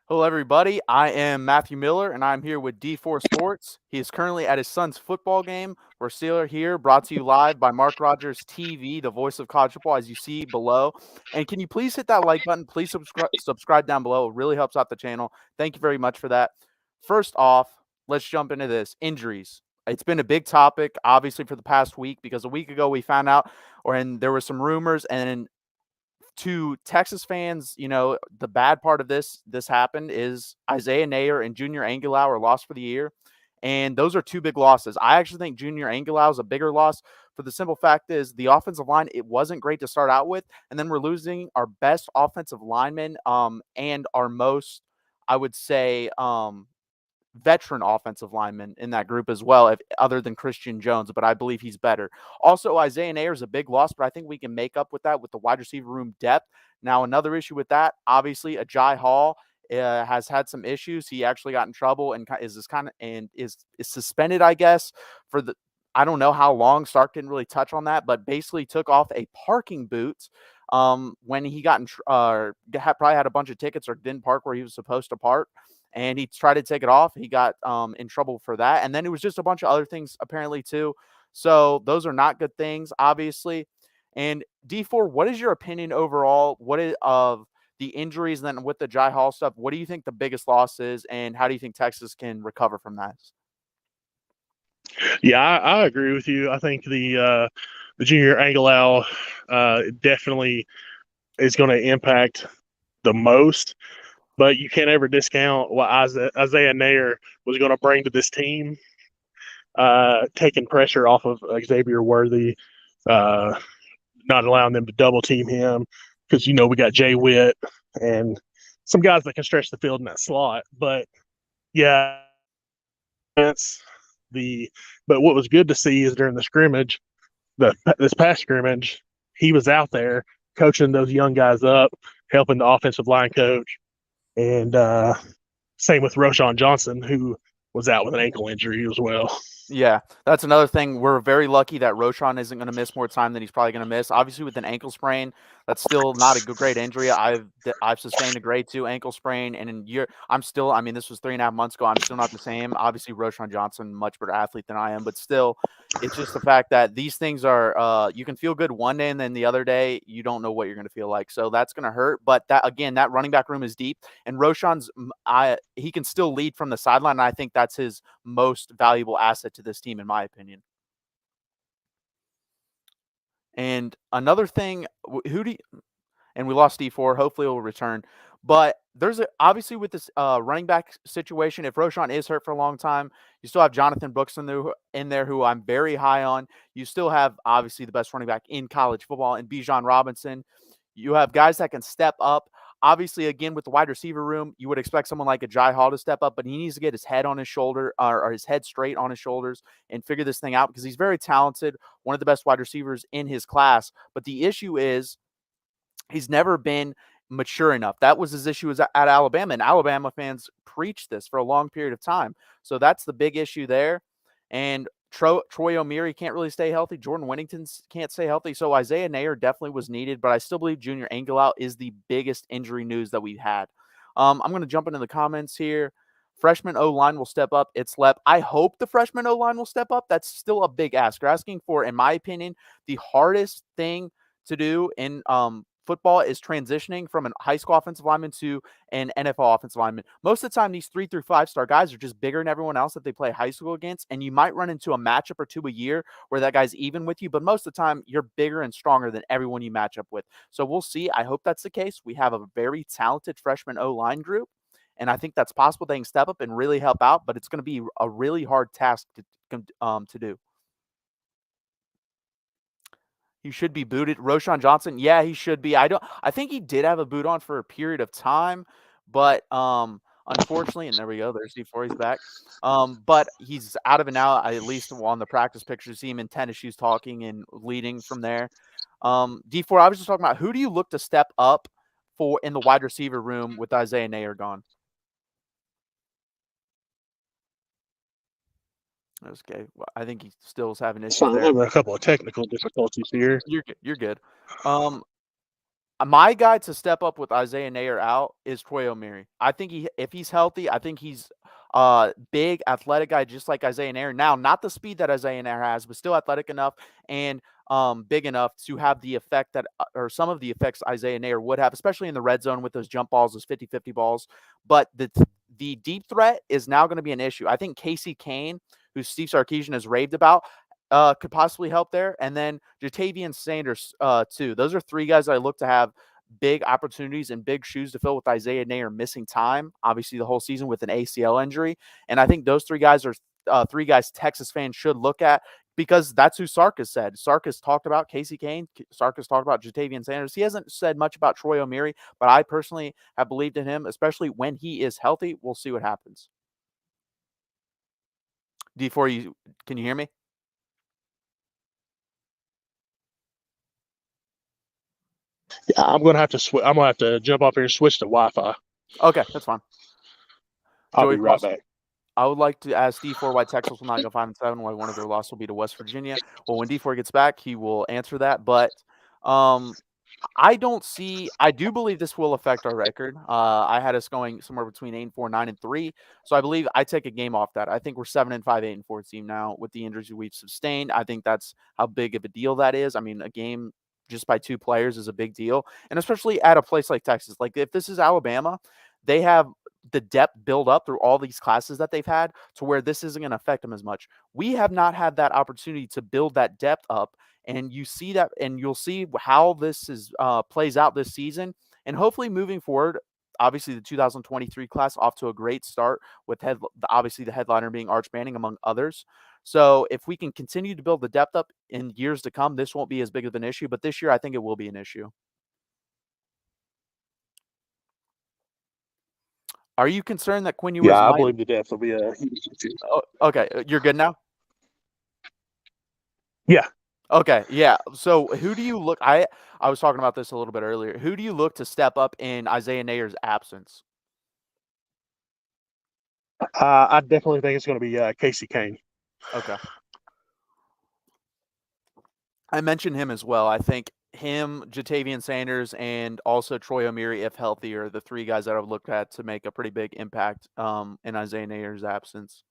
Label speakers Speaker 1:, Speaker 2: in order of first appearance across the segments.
Speaker 1: Hello, everybody. I am Matthew Miller, and I'm here with D4 Sports. He is currently at his son's football game. We're still here, brought to you live by MarkRogersTV, the voice of college football, as you see below. And can you please hit that like button? Please subscribe down below. It really helps out the channel. Thank you very much for that. First off, let's jump into this. Injuries. It's been a big topic, obviously, for the past week, because a week ago we found out, and there were some rumors, and to Texas fans, the bad part of this happened is Isaiah Nayer and Junior Angulau are lost for the year. And those are two big losses. I actually think Junior Angulau is a bigger loss for the simple fact is the offensive line, it wasn't great to start out with. And then we're losing our best offensive lineman and our most, I would say, veteran offensive lineman in that group as well, other than Christian Jones, but I believe he's better. Also, Isaiah Nayer is a big loss, but I think we can make up with that with the wide receiver room depth. Now, another issue with that, obviously, Ajay Hall has had some issues. He actually got in trouble and is suspended, I guess, for the. I don't know how long. Sark didn't really touch on that, but basically took off a parking boot when he got probably had a bunch of tickets or didn't park where he was supposed to park, and he tried to take it off. He got in trouble for that. And then it was just a bunch of other things apparently too. So those are not good things, obviously. And D4, what is your opinion overall? Of the injuries and then with the Jai Hall stuff? What do you think the biggest loss is, and how do you think Texas can recover from that?
Speaker 2: Yeah, I agree with you. I think the Junior Angulau definitely is going to impact the most, but you can't ever discount what Isaiah Nayer was going to bring to this team, taking pressure off of Xavier Worthy, not allowing them to double team him because we got Jay Witt and some guys that can stretch the field in that slot. But yeah, that's but what was good to see is during the scrimmage, this past scrimmage, he was out there coaching those young guys up, helping the offensive line coach, and same with Roshan Johnson, who was out with an ankle injury as well.
Speaker 1: Yeah, that's another thing. We're very lucky that Roshan isn't going to miss more time than he's probably going to miss. Obviously, with an ankle sprain, that's still not a great injury. I've sustained a grade 2 ankle sprain, and I'm still. I mean, this was 3.5 months ago. I'm still not the same. Obviously, Roshan Johnson, much better athlete than I am, but still, it's just the fact that these things are. You can feel good one day, and then the other day you don't know what you're going to feel like. So that's going to hurt. But that running back room is deep, and Roshan's. He can still lead from the sideline. And I think that's his most valuable asset to this team, in my opinion. And another thing, and we lost D4. Hopefully, he'll return. But obviously with this running back situation, if Roshan is hurt for a long time, you still have Jonathan Brooks in there, who I'm very high on. You still have obviously the best running back in college football, and Bijan Robinson. You have guys that can step up. Obviously, again, with the wide receiver room, you would expect someone like a Jai Hall to step up, but he needs to get his head on his shoulder or his head straight on his shoulders and figure this thing out because he's very talented, one of the best wide receivers in his class. But the issue is he's never been mature enough. That was his issue at Alabama, and Alabama fans preached this for a long period of time. So that's the big issue there. And Troy O'Meara can't really stay healthy. Jordan Whittington can't stay healthy. So Isaiah Nayer definitely was needed, but I still believe Junior Angulau is the biggest injury news that we've had. I'm going to jump into the comments here. Freshman O-line will step up. It's left. I hope the freshman O-line will step up. That's still a big ask. You're asking for, in my opinion, the hardest thing to do in football is transitioning from a high school offensive lineman to an NFL offensive lineman. Most of the time, these 3 through 5 star guys are just bigger than everyone else that they play high school against, and you might run into a matchup or two a year where that guy's even with you, but most of the time, you're bigger and stronger than everyone you match up with. So we'll see. I hope that's the case. We have a very talented freshman O-line group, and I think that's possible. They can step up and really help out, but it's going to be a really hard task to do. He should be booted. Roshan Johnson, yeah, he should be. I think he did have a boot on for a period of time, but unfortunately, and there we go. There's D4. He's back. But he's out of it now. At least on the practice pictures, see him in tennis shoes talking and leading from there. D4. I was just talking about who do you look to step up for in the wide receiver room with Isaiah Nayer gone? Okay, well, I think he still is having issues
Speaker 2: So I'm
Speaker 1: there.
Speaker 2: having a couple of technical difficulties here.
Speaker 1: You're good. You're good. My guy to step up with Isaiah Nayer out is Troy Omeire. I think if he's healthy, I think he's big, athletic guy, just like Isaiah Nayer. Now, not the speed that Isaiah Nayer has, but still athletic enough and big enough to have the effect that, or some of the effects Isaiah Nayer would have, especially in the red zone with those jump balls, those 50-50 balls. But the deep threat is now going to be an issue. I think Casey Kane, who Steve Sarkisian has raved about, could possibly help there. And then Jatavian Sanders, too. Those are three guys that I look to have big opportunities and big shoes to fill with Isaiah Nayer missing time, obviously the whole season with an ACL injury. And I think those three guys are three guys Texas fans should look at because that's who Sark has said. Sark has talked about Casey Kane. Sark has talked about Jatavian Sanders. He hasn't said much about Troy Omeire, but I personally have believed in him, especially when he is healthy. We'll see what happens. D4, can you hear me?
Speaker 2: Yeah, I'm gonna have to jump off here and switch to Wi-Fi.
Speaker 1: Okay, that's fine.
Speaker 2: I'll be right back.
Speaker 1: I would like to ask D4 why Texas will not go 5-7, why one of their losses will be to West Virginia. Well, when D4 gets back, he will answer that. But I do believe this will affect our record. I had us going somewhere between 8-4, 9-3. So I believe I take a game off that. I think we're 7-5, 8-4 team now with the injuries we've sustained. I think that's how big of a deal that is. I mean, a game just by two players is a big deal. And especially at a place like Texas. Like if this is Alabama, they have the depth build up through all these classes that they've had to where this isn't going to affect them as much. We have not had that opportunity to build that depth up. And you see that, and you'll see how this is plays out this season. And hopefully moving forward, obviously the 2023 class off to a great start with obviously the headliner being Arch Manning among others. So if we can continue to build the depth up in years to come, this won't be as big of an issue. But this year, I think it will be an issue. Are you concerned that Quinn Ewers
Speaker 2: I believe the depth will be a huge issue.
Speaker 1: Oh, okay, you're good now?
Speaker 2: Yeah.
Speaker 1: Okay, yeah. So who do you look I was talking about this a little bit earlier. Who do you look to step up in Isaiah Nayer's absence?
Speaker 2: I definitely think it's going to be Casey Kane.
Speaker 1: Okay. I mentioned him as well. I think him, Jatavian Sanders, and also Troy Omeire, if healthy, are the three guys that I've looked at to make a pretty big impact in Isaiah Nayer's absence.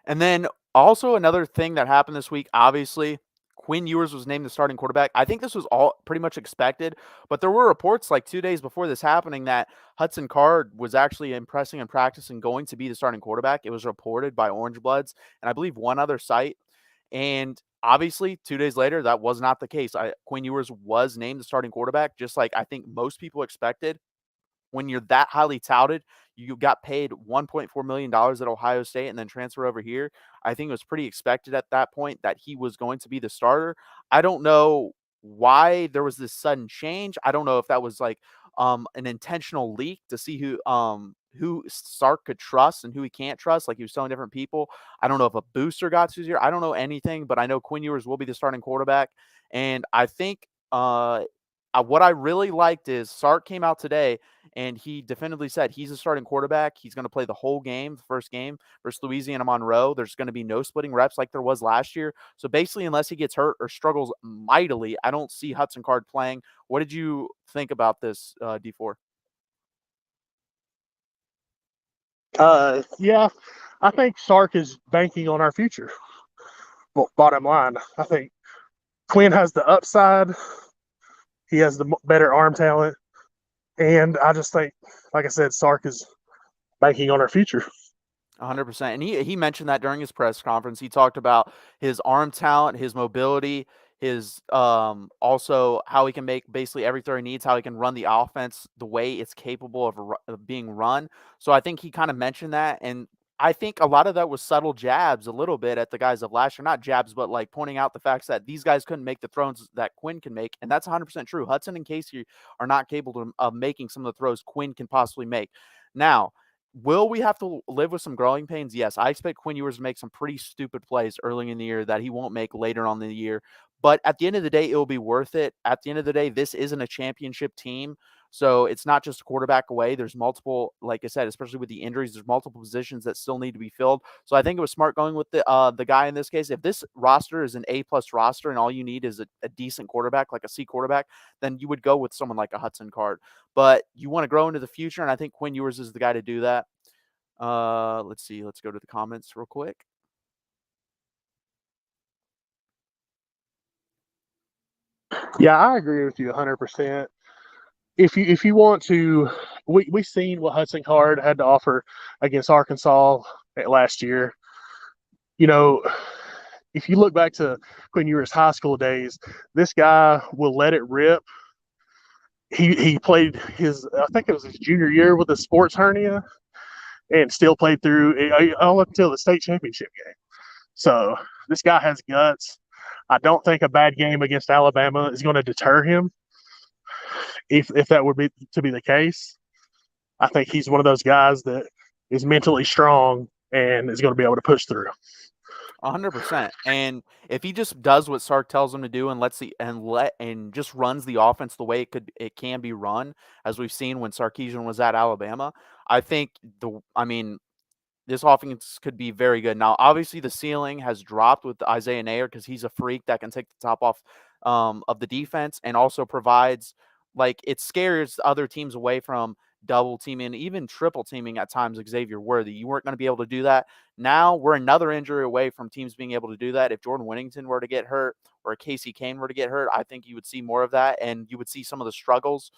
Speaker 1: And then also another thing that happened this week, obviously, Quinn Ewers was named the starting quarterback. I think this was all pretty much expected, but there were reports like 2 days before this happening that Hudson Card was actually impressing in practice and going to be the starting quarterback. It was reported by Orange Bloods and I believe one other site. And obviously, 2 days later, that was not the case. Quinn Ewers was named the starting quarterback, just like I think most people expected. When you're that highly touted, you got paid $1.4 million at Ohio State and then transfer over here. I think it was pretty expected at that point that he was going to be the starter. I don't know why there was this sudden change. I don't know if that was like an intentional leak to see who Sark could trust and who he can't trust. Like he was telling different people. I don't know if a booster got to here. I don't know anything, but I know Quinn Ewers will be the starting quarterback. And I think what I really liked is Sark came out today and he definitively said he's a starting quarterback. He's going to play the whole game, the first game versus Louisiana Monroe. There's going to be no splitting reps like there was last year. So basically, unless he gets hurt or struggles mightily, I don't see Hudson Card playing. What did you think about this, D4?
Speaker 2: Yeah, I think Sark is banking on our future. Well, bottom line, I think Quinn has the upside. He has the better arm talent. And I just think, like I said, Sark is banking on our future.
Speaker 1: 100%. And he mentioned that during his press conference. He talked about his arm talent, his mobility, his also how he can make basically every throw he needs, how he can run the offense the way it's capable of being run. So I think he kind of mentioned that. And I think a lot of that was subtle jabs a little bit at the guys of last year. Not jabs, but like pointing out the facts that these guys couldn't make the throws that Quinn can make. And that's 100% true. Hudson and Casey are not capable of making some of the throws Quinn can possibly make. Now, will we have to live with some growing pains? Yes. I expect Quinn Ewers to make some pretty stupid plays early in the year that he won't make later on in the year. But at the end of the day, it will be worth it. At the end of the day, this isn't a championship team. So it's not just a quarterback away. There's multiple, like I said, especially with the injuries, there's multiple positions that still need to be filled. So I think it was smart going with the guy in this case. If this roster is an A+ roster and all you need is a decent quarterback, like a C quarterback, then you would go with someone like a Hudson Card. But you want to grow into the future, and I think Quinn Ewers is the guy to do that. Let's see. Let's go to the comments real quick.
Speaker 2: Yeah, I agree with you 100%. If you want to, we seen what Hudson Card had to offer against Arkansas last year. You know, if you look back to Quinn Ewers' high school days, this guy will let it rip. He played I think it was his junior year with a sports hernia, and still played through all up until the state championship game. So this guy has guts. I don't think a bad game against Alabama is going to deter him. If that would be to be the case, I think he's one of those guys that is mentally strong and is going to be able to push through.
Speaker 1: 100%. And if he just does what Sark tells him to do and just runs the offense the way it can be run, as we've seen when Sarkisian was at Alabama, I think this offense could be very good. Now, obviously, the ceiling has dropped with Isaiah Nayer because he's a freak that can take the top off of the defense and also provides, it scares other teams away from double teaming, even triple teaming at times Xavier Worthy. You weren't going to be able to do that. Now we're another injury away from teams being able to do that. If Jordan Whittington were to get hurt or Casey Kane were to get hurt, I think you would see more of that, and you would see some of the struggles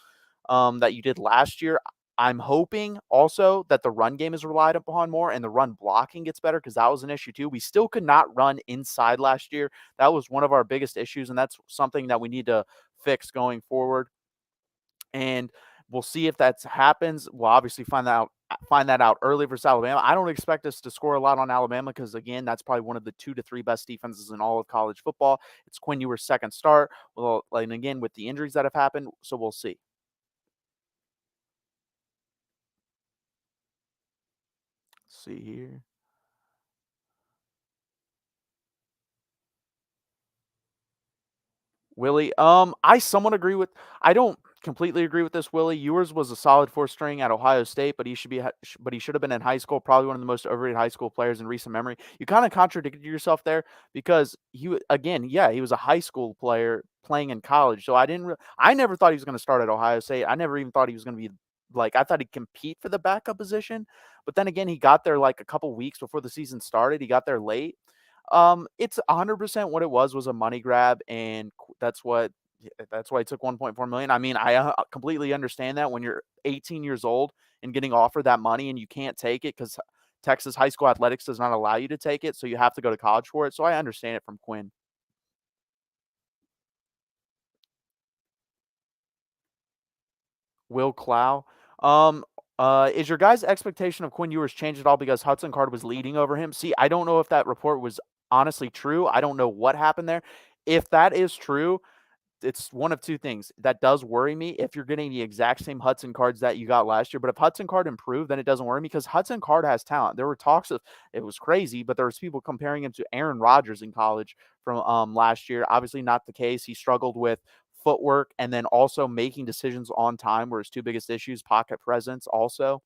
Speaker 1: that you did last year. I'm hoping also that the run game is relied upon more and the run blocking gets better, because that was an issue too. We still could not run inside last year. That was one of our biggest issues, and that's something that we need to fix going forward. And we'll see if that happens. We'll obviously find that out early versus Alabama. I don't expect us to score a lot on Alabama because, again, that's probably one of the 2 to 3 best defenses in all of college football. It's Quinn Ewers' second start. Well, and again, with the injuries that have happened, so we'll see. Let's see here. Willie, I somewhat agree with. I don't completely agree with this. Willie, Ewers was a solid 4th-string at Ohio State, but he should have been in high school. Probably one of the most overrated high school players in recent memory. You kind of contradicted yourself there because he was a high school player playing in college. So I never thought he was going to start at Ohio State. I never even thought he was going to be I thought he'd compete for the backup position. But then again, he got there a couple weeks before the season started. He got there late. It's 100% what it was a money grab, and that's why he took 1.4 million. I mean, I completely understand that when you're 18 years old and getting offered that money and you can't take it because Texas high school athletics does not allow you to take it, so you have to go to college for it. So I understand it from Quinn. Will Clow. Is your guys' expectation of Quinn Ewers changed at all because Hudson Card was leading over him? See, I don't know if that report was honestly true. I don't know what happened there. If that is true, it's one of two things. That does worry me if you're getting the exact same Hudson Cards that you got last year. But if Hudson Card improved, then it doesn't worry me because Hudson Card has talent. There were talks of it was crazy, but there was people comparing him to Aaron Rodgers in college from last year. Obviously not the case. He struggled with footwork and then also making decisions on time were his 2 biggest issues, pocket presence also.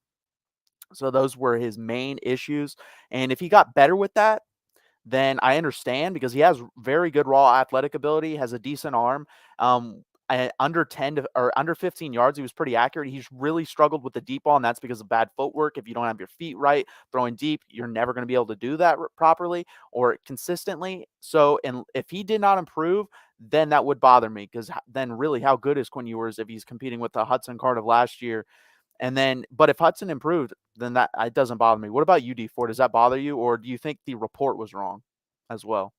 Speaker 1: So those were his main issues. And if he got better with that, then I understand because he has very good raw athletic ability, has a decent arm. Under 15 yards, he was pretty accurate. He's really struggled with the deep ball, and that's because of bad footwork. If you don't have your feet right, throwing deep, you're never going to be able to do that properly or consistently. So, and if he did not improve, then that would bother me because then really how good is Quinn Ewers if he's competing with the Hudson Card of last year? And then, but if Hudson improved, then that it doesn't bother me. What about you, D4? Does that bother you, or do you think the report was wrong as well?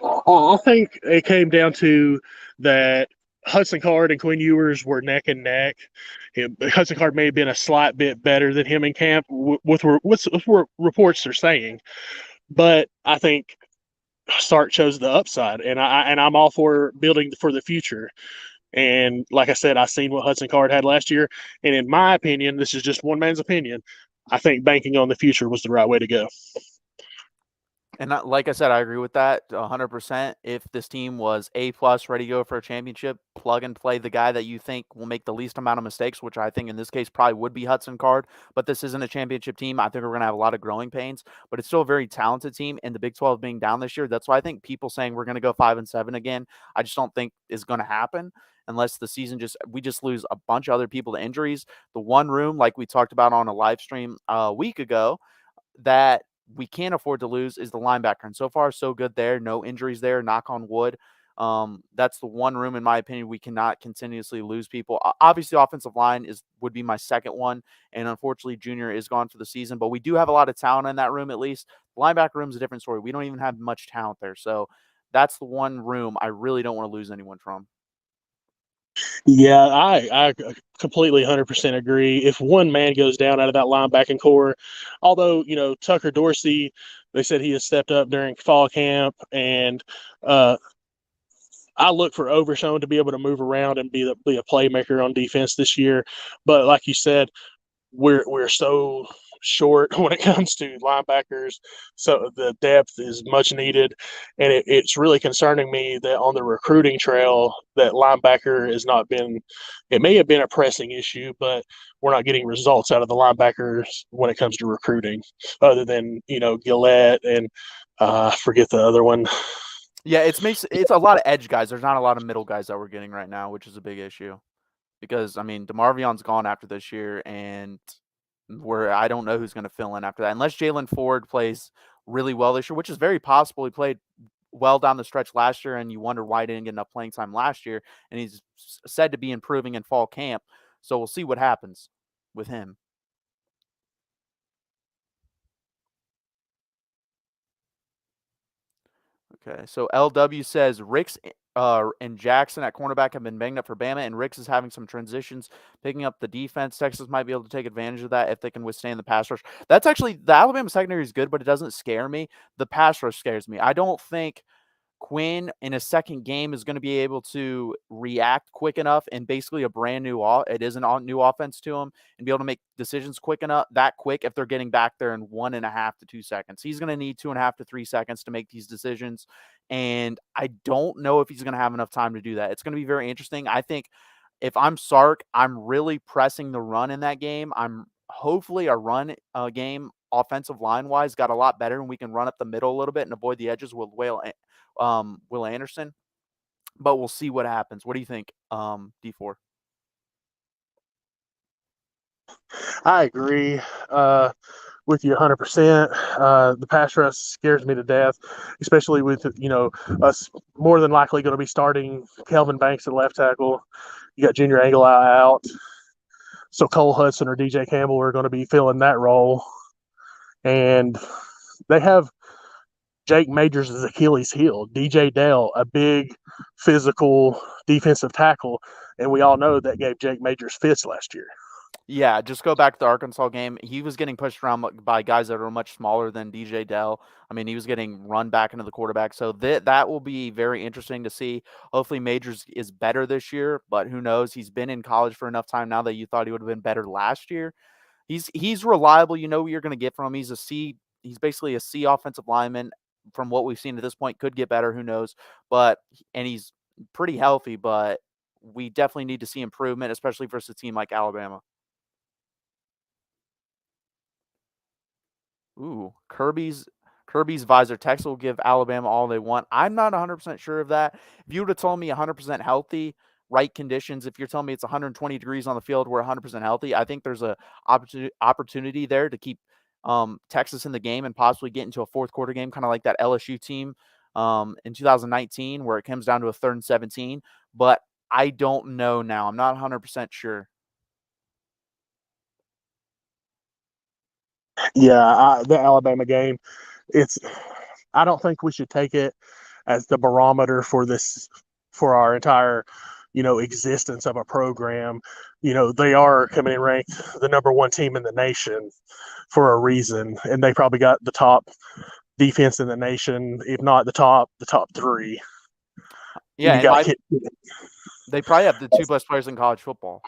Speaker 2: I think it came down to that Hudson Card and Quinn Ewers were neck and neck. Hudson Card may have been a slight bit better than him in camp, with what reports are saying. But I think Sark chose the upside, and I'm all for building for the future. And like I said, I seen what Hudson Card had last year, and in my opinion, this is just one man's opinion, I think banking on the future was the right way to go.
Speaker 1: And like I said, I agree with that 100%. If this team was A+, ready to go for a championship, plug and play the guy that you think will make the least amount of mistakes, which I think in this case probably would be Hudson Card. But this isn't a championship team. I think we're going to have a lot of growing pains, but it's still a very talented team. And the Big 12 being down this year, that's why I think people saying we're going to go 5-7 again, I just don't think is going to happen unless the season we just lose a bunch of other people to injuries. The one room, like we talked about on a live stream a week ago, that we can't afford to lose is the linebacker. And so far, so good there. No injuries there. Knock on wood. That's the one room, in my opinion, we cannot continuously lose people. Obviously, offensive line would be my second one, and unfortunately, Junior is gone for the season. But we do have a lot of talent in that room. At least the linebacker room is a different story. We don't even have much talent there, so that's the one room I really don't want to lose anyone from.
Speaker 2: Yeah, I completely 100% agree. If one man goes down out of that linebacking core, although, Tucker Dorsey, they said he has stepped up during fall camp, and I look for Overshone to be able to move around and be a playmaker on defense this year. But like you said, we're so short when it comes to linebackers, so the depth is much needed, and it's really concerning me that on the recruiting trail that linebacker has not been. It may have been a pressing issue, but we're not getting results out of the linebackers when it comes to recruiting, other than Gillette and I forget the other one.
Speaker 1: Yeah, it's a lot of edge guys. There's not a lot of middle guys that we're getting right now, which is a big issue. Because I mean, DeMarvion's gone after this year, and I don't know who's going to fill in after that, unless Jalen Ford plays really well this year, which is very possible. He played well down the stretch last year, and you wonder why he didn't get enough playing time last year. And he's said to be improving in fall camp, so we'll see what happens with him. Okay, so LW says Ricks and Jackson at cornerback have been banged up for Bama, and Ricks is having some transitions, picking up the defense. Texas might be able to take advantage of that if they can withstand the pass rush. That's actually, the Alabama secondary is good, but it doesn't scare me. The pass rush scares me. I don't think Quinn in a second game is going to be able to react quick enough, and basically a brand new it is a new offense to him, and be able to make decisions quick if they're getting back there in 1.5 to 2 seconds. He's going to need 2.5 to 3 seconds to make these decisions, and I don't know if he's going to have enough time to do that. It's going to be very interesting. I think if I'm Sark, I'm really pressing the run in that game. I'm hopefully a run game offensive line wise got a lot better, and we can run up the middle a little bit and avoid the edges with Will Anderson, but we'll see what happens. What do you think, D4?
Speaker 2: I agree with you 100%. The pass rush scares me to death, especially with us more than likely going to be starting Kelvin Banks at left tackle. You got Junior Angle out, so Cole Hudson or DJ Campbell are going to be filling that role, and they have Jake Majors' Achilles heel, DJ Dell, a big physical defensive tackle, and we all know that gave Jake Majors fits last year.
Speaker 1: Yeah, just go back to the Arkansas game. He was getting pushed around by guys that are much smaller than DJ Dell. I mean, he was getting run back into the quarterback. So that will be very interesting to see. Hopefully Majors is better this year, but who knows? He's been in college for enough time now that you thought he would have been better last year. He's reliable. You know what you're going to get from him. He's basically a C offensive lineman from what we've seen at this point. Could get better, who knows? And he's pretty healthy, but we definitely need to see improvement, especially versus a team like Alabama. Ooh, Kirby's visor. Texas will give Alabama all they want. I'm not 100% sure of that. If you would have told me 100% healthy, right conditions, if you're telling me it's 120 degrees on the field, we're 100% healthy, I think there's a opportunity there to keep Texas in the game and possibly get into a fourth quarter game, kind of like that LSU team in 2019 where it comes down to a 3rd and 17. But I don't know now. I'm not 100% sure.
Speaker 2: Yeah, the Alabama game, I don't think we should take it as the barometer for our entire, existence of a program. They are coming in ranked the number 1 team in the nation for a reason, and they probably got the top defense in the nation, if not the top 3.
Speaker 1: Yeah, they probably have the 2 best players in college football.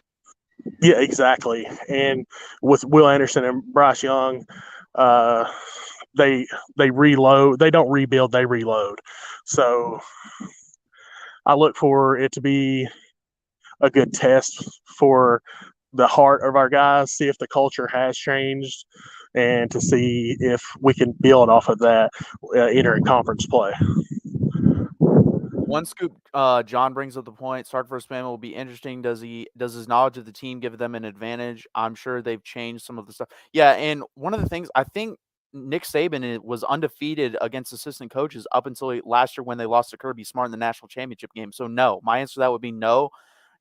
Speaker 2: Yeah, exactly. And with Will Anderson and Bryce Young, they reload. They don't rebuild. They reload. So I look for it to be a good test for the heart of our guys, see if the culture has changed, and to see if we can build off of that entering conference play.
Speaker 1: One scoop, John brings up the point. Sark versus Bama will be interesting. Does his knowledge of the team give them an advantage? I'm sure they've changed some of the stuff. Yeah, and one of the things I think Nick Saban was undefeated against assistant coaches up until last year when they lost to Kirby Smart in the national championship game. So no, my answer to that would be no.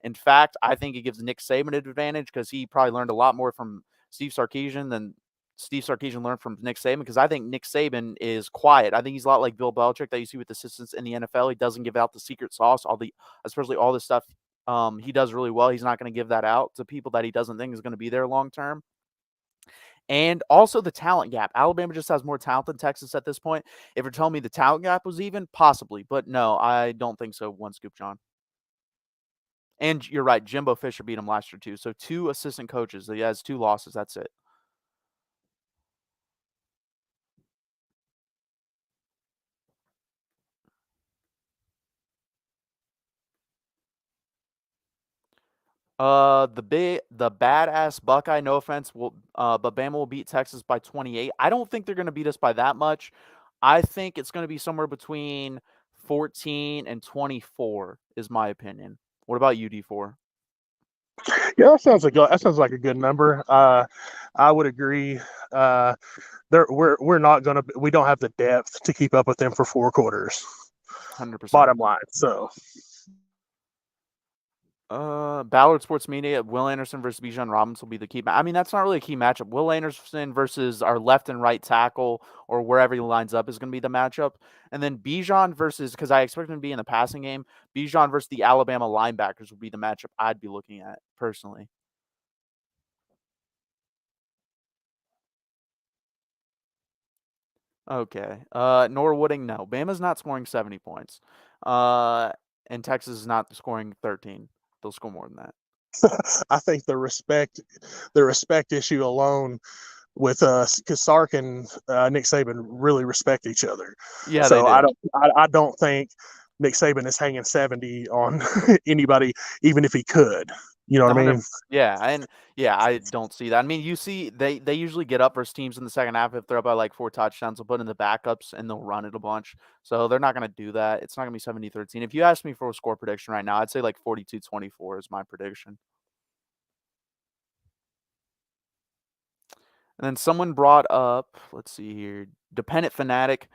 Speaker 1: In fact, I think it gives Nick Saban an advantage because he probably learned a lot more from Steve Sarkisian than Steve Sarkisian learned from Nick Saban, because I think Nick Saban is quiet. I think he's a lot like Bill Belichick that you see with assistants in the NFL. He doesn't give out the secret sauce, especially all the stuff he does really well. He's not going to give that out to people that he doesn't think is going to be there long term. And also the talent gap. Alabama just has more talent than Texas at this point. If you're telling me the talent gap was even, possibly, but no, I don't think so. One scoop, John. And you're right, Jimbo Fisher beat him last year too. So 2 assistant coaches. He has 2 losses. That's it. The badass Buckeye, no offense, but Bama will beat Texas by 28. I don't think they're going to beat us by that much. I think it's going to be somewhere between 14 and 24 is my opinion. What about you, D4?
Speaker 2: Yeah, that sounds like a good number. I would agree. We're not gonna. We don't have the depth to keep up with them for 4 quarters.
Speaker 1: 100%.
Speaker 2: Bottom line. So
Speaker 1: Ballard Sports Media, Will Anderson versus Bijan Robinson will be the key. I mean, that's not really a key matchup. Will Anderson versus our left and right tackle or wherever he lines up is going to be the matchup. And then Bijan versus, because I expect him to be in the passing game, Bijan versus the Alabama linebackers would be the matchup I'd be looking at personally. Okay. Norwooding, no. Bama's not scoring 70 points. And Texas is not scoring 13. They'll score more than that.
Speaker 2: I think the respect issue alone with because Sark and Nick Saban really respect each other.
Speaker 1: Yeah,
Speaker 2: so
Speaker 1: they do.
Speaker 2: I don't think Nick Saban is hanging 70 on anybody, even if he could. You know what I mean?
Speaker 1: Yeah, and yeah, I don't see that. I mean, you see, they usually get up versus teams in the second half if they're up by like 4 touchdowns. They'll put in the backups and they'll run it a bunch. So they're not going to do that. It's not going to be 70-13. If you ask me for a score prediction right now, I'd say like 42-24 is my prediction. And then someone brought up, let's see here, Dependent Fanatic.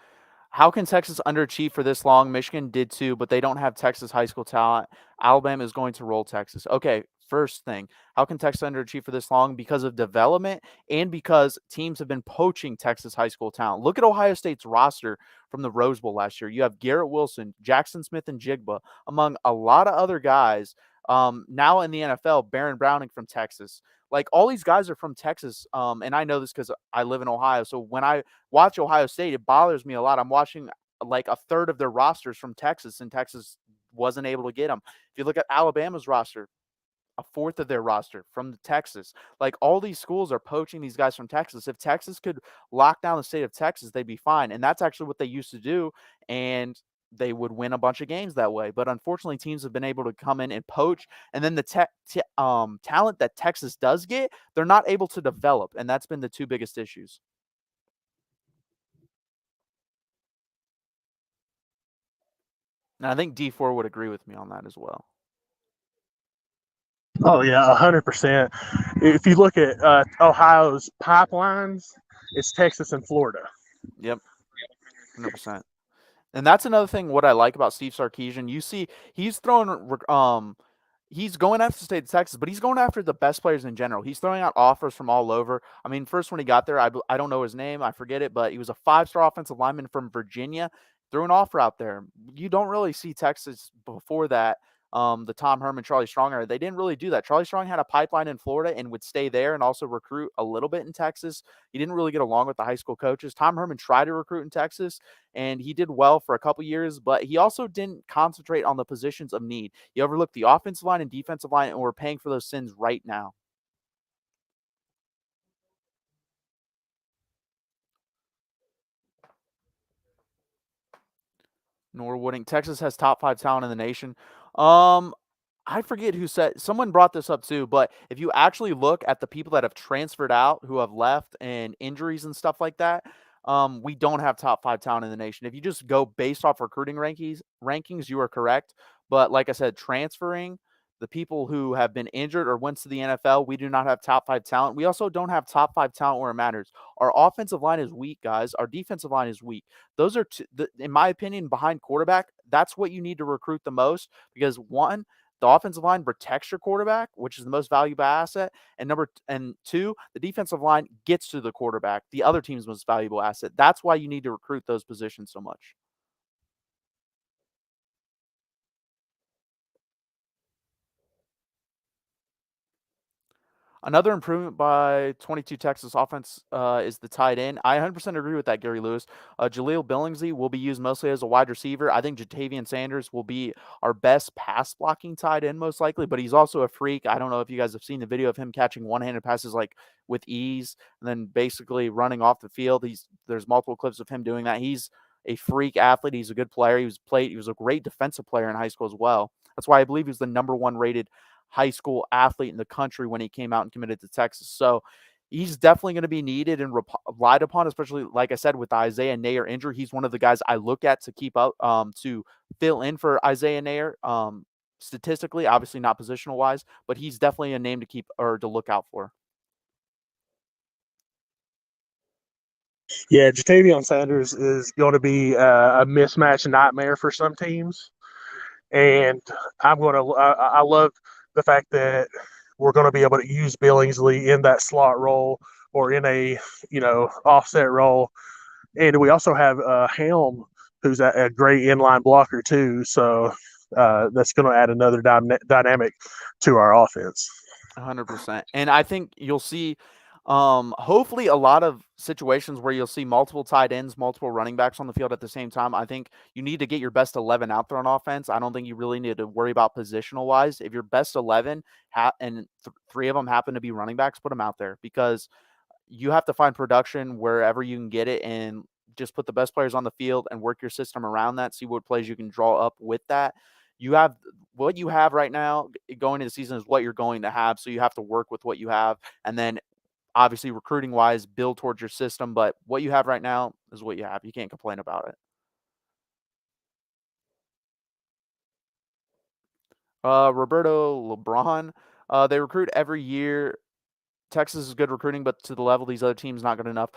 Speaker 1: How can Texas underachieve for this long? Michigan did too, but they don't have Texas high school talent. Alabama is going to roll Texas. Okay, first thing, how can Texas underachieve for this long? Because of development and because teams have been poaching Texas high school talent. Look at Ohio State's roster from the Rose Bowl last year. You have Garrett Wilson, Jackson Smith, and Jigba, among a lot of other guys. Now in the NFL, Baron Browning from Texas. Like all these guys are from Texas, and I know this because I live in Ohio. So when I watch Ohio State, it bothers me a lot. I'm watching like a third of their rosters from Texas, and Texas wasn't able to get them. If you look at Alabama's roster, a fourth of their roster from Texas. Like all these schools are poaching these guys from Texas. If Texas could lock down the state of Texas, they'd be fine. And that's actually what they used to do. And they would win a bunch of games that way. But unfortunately, teams have been able to come in and poach. And then the talent that Texas does get, they're not able to develop. And that's been the 2 biggest issues. And I think D4 would agree with me on that as well.
Speaker 2: Oh yeah, 100%. If you look at Ohio's pipelines, it's Texas and Florida.
Speaker 1: Yep, 100%. And that's another thing. What I like about Steve Sarkisian, you see, he's throwing he's going after the state of Texas, but he's going after the best players in general. He's throwing out offers from all over. I mean, first when he got there, I don't know his name, I forget it, but he was a 5-star offensive lineman from Virginia. Threw an offer out there. You don't really see Texas before that. The Tom Herman, Charlie Strong era, they didn't really do that. Charlie Strong had a pipeline in Florida and would stay there and also recruit a little bit in Texas. He didn't really get along with the high school coaches. Tom Herman tried to recruit in Texas, and he did well for a couple years, but he also didn't concentrate on the positions of need. He overlooked the offensive line and defensive line, and we're paying for those sins right now. Norwooding. Texas has top 5 talent in the nation. Um, I forget who said someone brought this up too, but if you actually look at the people that have transferred out, who have left, and injuries and stuff like that, we don't have top 5 talent in the nation. If you just go based off recruiting rankings, you are correct. But like I said, transferring the people who have been injured or went to the NFL, we do not have top 5 talent. We also don't have top 5 talent where it matters. Our offensive line is weak, guys. Our defensive line is weak. Those are, in my opinion, behind quarterback, that's what you need to recruit the most because one, the offensive line protects your quarterback, which is the most valuable asset, and two, the defensive line gets to the quarterback, the other team's most valuable asset. That's why you need to recruit those positions so much. Another improvement by 22 Texas offense is the tight end. I 100% agree with that, Gary Lewis. Jaleel Billingsley will be used mostly as a wide receiver. I think Jatavian Sanders will be our best pass blocking tight end most likely, but he's also a freak. I don't know if you guys have seen the video of him catching one-handed passes like with ease and then basically running off the field. There's multiple clips of him doing that. He's a freak athlete. He's a good player. He was a great defensive player in high school as well. That's why I believe he was the number 1 rated high school athlete in the country when he came out and committed to Texas. So he's definitely going to be needed and relied upon, especially, like I said, with Isaiah Neyor injury. He's one of the guys I look at to keep up, to fill in for Isaiah Neyor. Statistically, obviously not positional wise, but he's definitely a name to keep or to look out for.
Speaker 2: Yeah, Jatavion Sanders is going to be a mismatch nightmare for some teams. And I love the fact that we're going to be able to use Billingsley in that slot role or in a, offset role. And we also have Helm, who's a great inline blocker too. So that's going to add another dynamic to our offense.
Speaker 1: 100%. And I think you'll see hopefully a lot of situations where you'll see multiple tight ends, multiple running backs on the field at the same time. I think you need to get your best 11 out there on offense. I don't think you really need to worry about positional wise. If your best 11 and 3 of them happen to be running backs, put them out there because you have to find production wherever you can get it and just put the best players on the field and work your system around that. See what plays you can draw up with that. You have what you have right now going into the season is what you're going to have. So you have to work with what you have. And then obviously recruiting wise, build towards your system. But what you have right now is what you have. You can't complain about it. Roberto LeBron, they recruit every year. Texas is good recruiting, but to the level these other teams not good enough.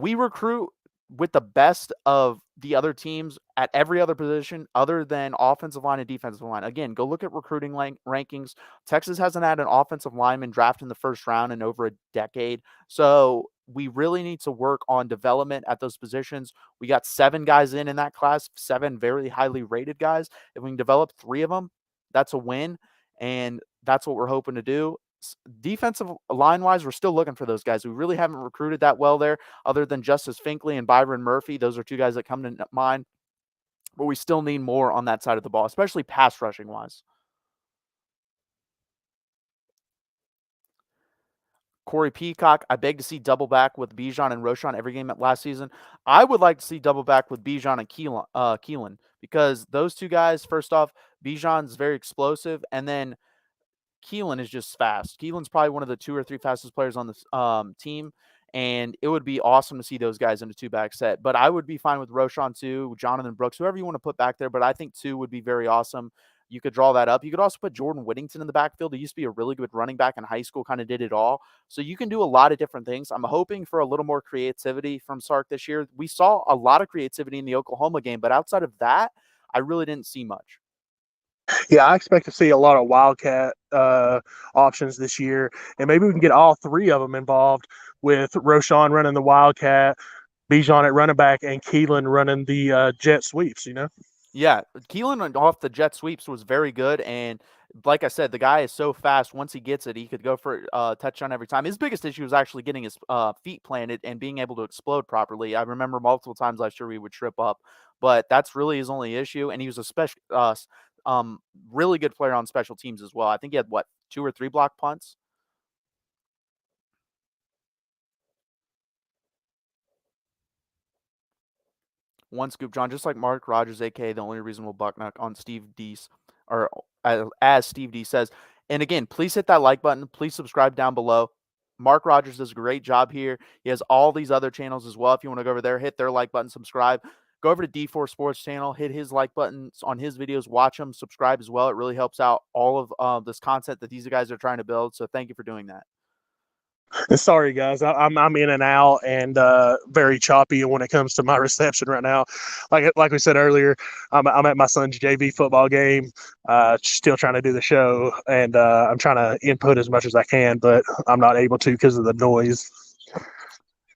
Speaker 1: We recruit with the best of the other teams at every other position other than offensive line and defensive line. Again, go look at recruiting rankings. Texas hasn't had an offensive lineman drafted in the first round in over a decade. So we really need to work on development at those positions. We got 7 guys in that class, 7 very highly rated guys. If we can develop 3 of them, that's a win. And that's what we're hoping to do. Defensive line wise, we're still looking for those guys. We really haven't recruited that well there, other than Justice Finkley and Byron Murphy. Those are 2 guys that come to mind, but we still need more on that side of the ball, especially pass rushing wise. Corey Peacock, I beg to see double back with Bijan and Roschon every game last season. I would like to see double back with Bijan and Keelan because those 2 guys, first off, Bijan's very explosive, and then Keelan is just fast. Keelan's probably one of the 2 or 3 fastest players on this team, and it would be awesome to see those guys in a 2-back set. But I would be fine with Roschon too, Jonathan Brooks, whoever you want to put back there. But I think 2 would be very awesome. You could draw that up. You could also put Jordan Whittington in the backfield. He used to be a really good running back in high school, kind of did it all. So you can do a lot of different things. I'm hoping for a little more creativity from Sark this year. We saw a lot of creativity in the Oklahoma game, but outside of that, I really didn't see much.
Speaker 2: Yeah, I expect to see a lot of Wildcat options this year, and maybe we can get all 3 of them involved with Roschon running the Wildcat, Bijan at running back, and Keelan running the jet sweeps,
Speaker 1: Yeah, Keelan off the jet sweeps was very good, and like I said, the guy is so fast. Once he gets it, he could go for a touchdown every time. His biggest issue was actually getting his feet planted and being able to explode properly. I remember multiple times last year we would trip up, but that's really his only issue. And he was a really good player on special teams as well. I think he had 2 or 3 block punts. One Scoop John, just like Mark Rogers, aka the only reasonable Bucknuck on Steve D's, or as Steve D says. And again, please hit that like button. Please subscribe down below. Mark Rogers does a great job here. He has all these other channels as well. If you want to go over there, hit their like button, subscribe. Go over to D4 Sports channel, hit his like buttons on his videos, watch them, subscribe as well. It really helps out all of this content that these guys are trying to build. So thank you for doing that.
Speaker 2: Sorry, guys. I'm in and out and very choppy when it comes to my reception right now. Like we said earlier, I'm at my son's JV football game, still trying to do the show, and I'm trying to input as much as I can, but I'm not able to because of the noise.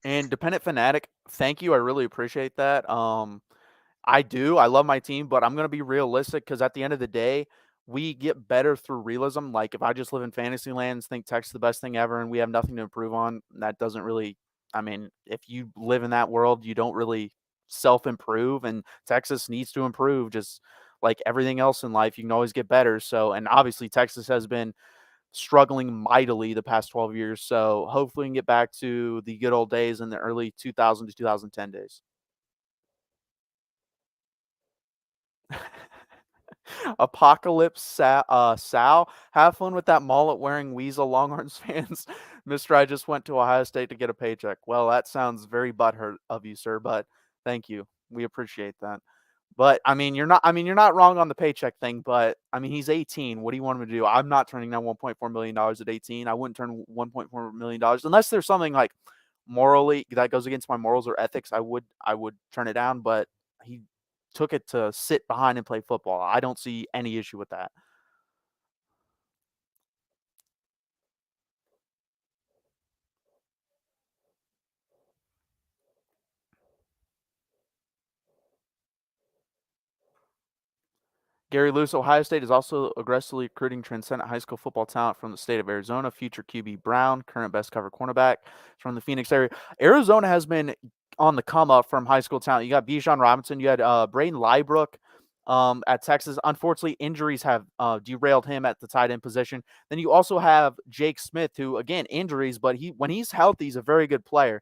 Speaker 1: And Dependent Fanatic, thank you. I really appreciate that. I do. I love my team, but I'm going to be realistic because at the end of the day, we get better through realism. Like if I just live in fantasy lands, think tech's the best thing ever, and we have nothing to improve on, that doesn't really. I mean, if you live in that world, you don't really self-improve, and Texas needs to improve. Just like everything else in life, you can always get better. So, and obviously, Texas has been struggling mightily the past 12 years. So hopefully we can get back to the good old days in the early 2000 to 2010 days. Apocalypse Sal, have fun with that mullet wearing weasel, Longhorns fans. Mister, I just went to Ohio State to get a paycheck. Well, that sounds very butthurt of you, sir, but thank you. We appreciate that. But you're not wrong on the paycheck thing, but I mean he's 18. What do you want him to do? I'm not turning down $1.4 million at 18. I wouldn't turn $1.4 million unless there's something like morally that goes against my morals or ethics. I would turn it down, but he took it to sit behind and play football. I don't see any issue with that. Gary Lewis, Ohio State is also aggressively recruiting transcendent high school football talent from the state of Arizona. Future QB Brown, current best cover cornerback, is from the Phoenix area. Arizona has been on the come up from high school talent. You got Bijan Robinson, you had Braden Liebrook at Texas. Unfortunately, injuries have derailed him at the tight end position. Then you also have Jake Smith, who again injuries, but when he's healthy, he's a very good player.